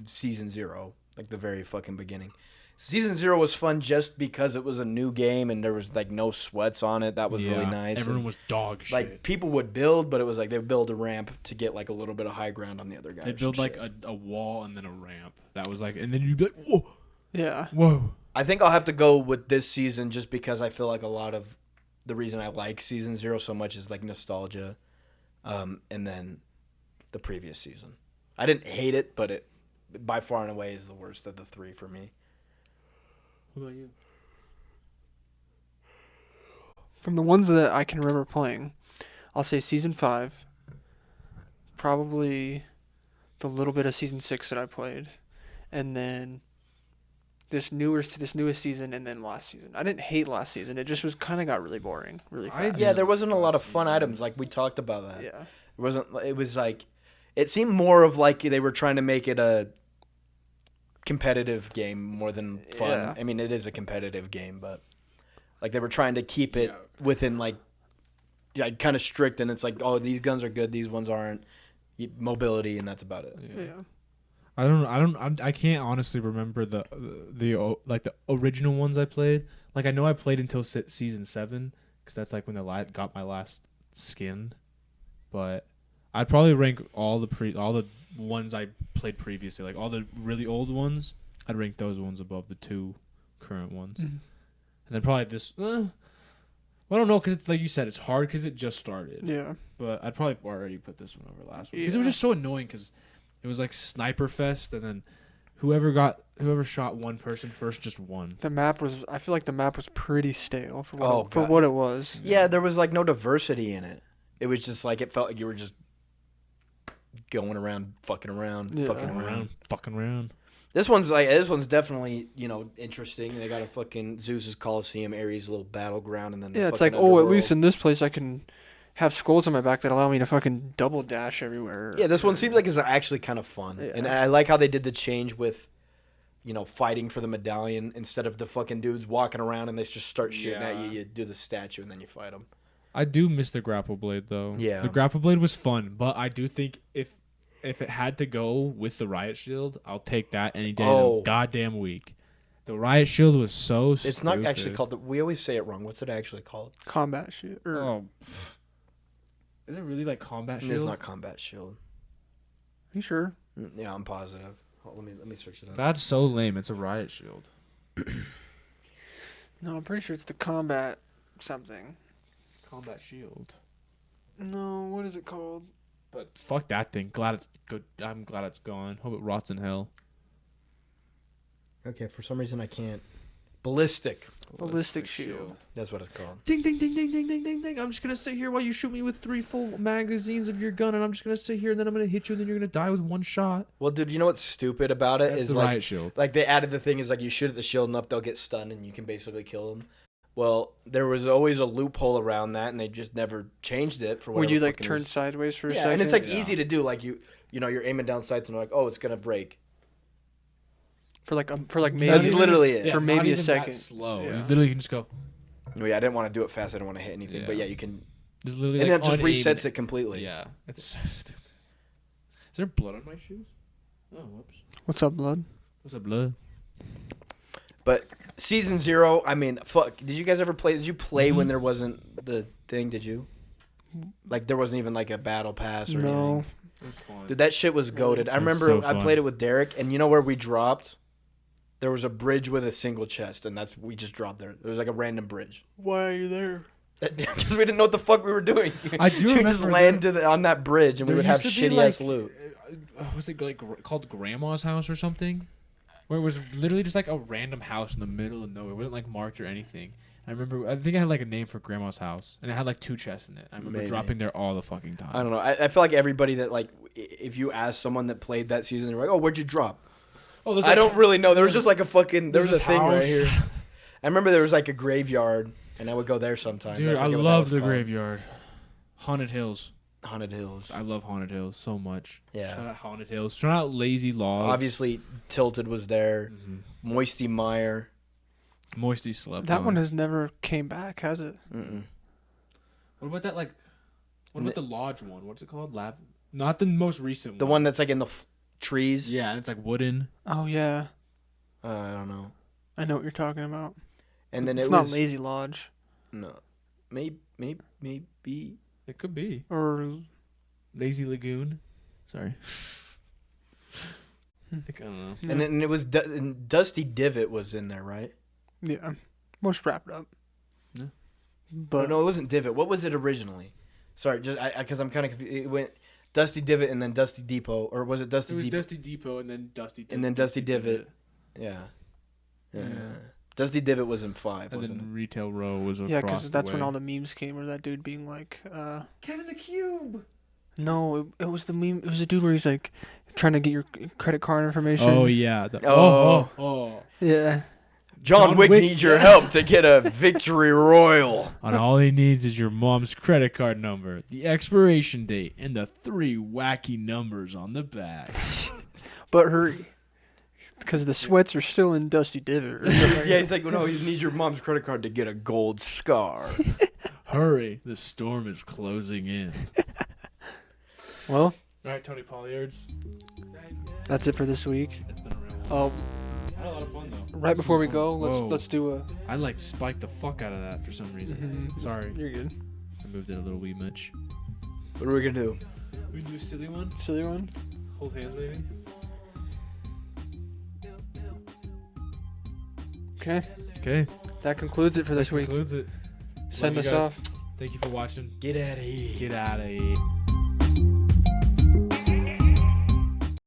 season 0, like the very fucking beginning. Season 0 was fun just because it was a new game and there was like no sweats on it. That was really nice.
Everyone
And,
was dog shit.
like people would build, but it was like they would build a ramp to get like a little bit of high ground on the other guy.
They
or
build
some
like
shit.
a wall and then a ramp. That was like, and then you'd be like, whoa,
Yeah.
whoa.
I think I'll have to go with this season just because I feel like a lot of the reason I like Season 0 so much is like nostalgia, and then the previous season. I didn't hate it, but it by far and away is the worst of the three for me.
What about you?
From the ones that I can remember playing, I'll say Season 5, probably the little bit of Season 6 that I played, and then this newest season, and then last season. I didn't hate last season. It just was kind of got really boring, really fast.
Yeah, there wasn't a lot of fun items like we talked about that.
Yeah.
It wasn't. It was like, it seemed more of like they were trying to make it a competitive game more than fun.
Yeah.
I mean, it is a competitive game, but like they were trying to keep it within like, kind of strict. And it's like, oh, these guns are good, these ones aren't. Mobility, and that's about it.
Yeah.
I can't honestly remember the like the original ones I played. Like I know I played until season 7 because that's like when got my last skin. But I'd probably rank all the ones I played previously, like all the really old ones. I'd rank those ones above the 2 current ones, and then probably this. Well, I don't know because it's like you said, it's hard because it just started.
Yeah.
But I'd probably already put this one over last one because it was just so annoying because it was like Sniper Fest, and then whoever shot one person first just won.
I feel like the map was pretty stale for
Oh,
what it was.
Yeah, there was like no diversity in it. It was just like it felt like you were just going around, fucking around,
Fucking around.
This one's definitely interesting. They got a fucking Zeus's Coliseum, Ares' little battleground, and then
Yeah, it's like, oh, at least in this place I can have skulls on my back that allow me to fucking double dash everywhere.
Yeah, this one seems like it's actually kind of fun, and I like how they did the change with, fighting for the medallion instead of the fucking dudes walking around and they just start shooting at you. You do the statue and then you fight them.
I do miss the grapple blade though.
Yeah,
the grapple blade was fun, but I do think if it had to go with the riot shield, I'll take that any day of the goddamn week. The riot shield was so stupid.
It's not actually called we always say it wrong. What's it actually called?
Combat shield.
Is it really like combat shield?
It's not combat shield.
Are you sure?
Yeah, I'm positive. Let me search it up.
That's so lame. It's a riot shield.
No, I'm pretty sure it's the combat something.
Combat shield.
No, what is it called?
But fuck that thing. Glad it's good. I'm glad it's gone. Hope it rots in hell.
Okay, for some reason I can't. Ballistic
shield.
That's what it's called.
Ding, ding, ding, ding, ding, ding, ding, ding. I'm just going to sit here while you shoot me with 3 full magazines of your gun, and I'm just going to sit here, and then I'm going to hit you, and then you're going to die with 1 shot.
Well, dude, you know what's stupid about it?
That's
is
the
like,
riot shield.
Like, they added the thing is, like, you shoot at the shield enough, they'll get stunned, and you can basically kill them. Well, there was always a loophole around that, and they just never changed it for whatever.
When you, like,
fucking
turn
reason.
sideways for a
Yeah,
second?
and it's, like, easy to do. Like, you're aiming down sights, and they're like, oh, it's going to break.
For maybe
That's literally it.
For maybe a second.
Slow.
Yeah.
You literally can just go.
Well, yeah, I didn't want to do it fast. I didn't want to hit anything.
Yeah.
But yeah, you can.
Just literally
And
like
then it just
unaimed
resets it completely.
Yeah. It's so stupid. Is there blood on my shoes? Oh, whoops.
What's up, blood?
What's up, blood?
But Season 0, I mean, fuck. Did you guys ever play? Did you play when there wasn't the thing? Did you? Like, there wasn't even like a battle pass or anything.
It was fun.
Dude, that shit was goated. I
was
remember
so
I
fun.
played it with Derek, and you know where we dropped? There was a bridge with a single chest, and we just dropped there. There was like a random bridge.
Why are you there?
Because we didn't know what the fuck we were doing.
I do
We
remember
just land on that bridge, and we
there
would have
used to be,
shitty ass
like,
loot.
Was it like called Grandma's house or something? Where it was literally just like a random house in the middle of nowhere. It wasn't like marked or anything. I think I had like a name for Grandma's house, and it had like 2 chests in it. I remember
Maybe.
dropping there all the fucking time.
I don't know. I feel like everybody that, like, if you ask someone that played that season, they're like, oh, where'd you drop?
Oh,
I don't really know. There was just like a fucking. There was a
this
thing right
house.
here. I remember there was like a graveyard, and I would go there sometimes.
Dude, I
forget what that
love
was
the
called.
graveyard. Haunted Hills.
Haunted Hills.
I love Haunted Hills so much.
Yeah.
Shout out Haunted Hills. Shout out Lazy Logs.
Obviously, Tilted was there.
Mhm.
Moisty Meyer.
Moisty slept.
That
on.
one has never came back, has it?
Mm-mm.
What about that? Like, what about the lodge one? What's it called? Not the most recent one.
The one that's like in the trees.
Yeah, and it's like wooden.
Oh, yeah.
I don't know.
I know what you're talking about.
And then
It's
it
not
was
Lazy Lodge.
No, maybe.
It could be
Or
Lazy Lagoon. Sorry. I don't know.
And then it was and Dusty Divot was in there, right?
yeah. Most wrapped up.
Yeah.
But
No, it wasn't Divot. What was it originally? Sorry, just because I'm kind of confused. It went Dusty Divot and then Dusty Depot, or was it Dusty
It was
Depot?
Dusty Depot and then Dusty Divot.
And then Dusty Divot. Yeah. Dusty Divot was in 5,
And
wasn't
then Retail Row was across
yeah, because that's
the
when
way.
all the memes came, where that dude being like,
Kevin the Cube.
no, it was the meme. It was a dude where he's like trying to get your credit card information.
Oh yeah.
Oh.
Yeah.
John Wick
Wick
needs your help to get a victory royal.
And all he needs is your mom's credit card number, the expiration date, and the 3 wacky numbers on the back.
But hurry. Because the sweats are still in Dusty Divot.
Yeah, he's like, well, no, he needs your mom's credit card to get a gold scar.
Hurry, the storm is closing in.
Well,
All right, Tony Polliards.
that's it for this week.
It's been a real
Oh,
I had a lot of fun though.
right
This
before
was
we
fun.
go,
Whoa.
let's do a.
I like spiked the fuck out of that for some reason.
Mhm.
Sorry,
You're good.
I moved it a little wee much.
What are we going to do?
We can do a silly one.
Silly one.
Hold hands, maybe.
Okay.
Okay.
That concludes it for this week.
Concludes it.
Send
Love
us
you guys.
off.
Thank you for watching.
Get out of here.
Get out of here.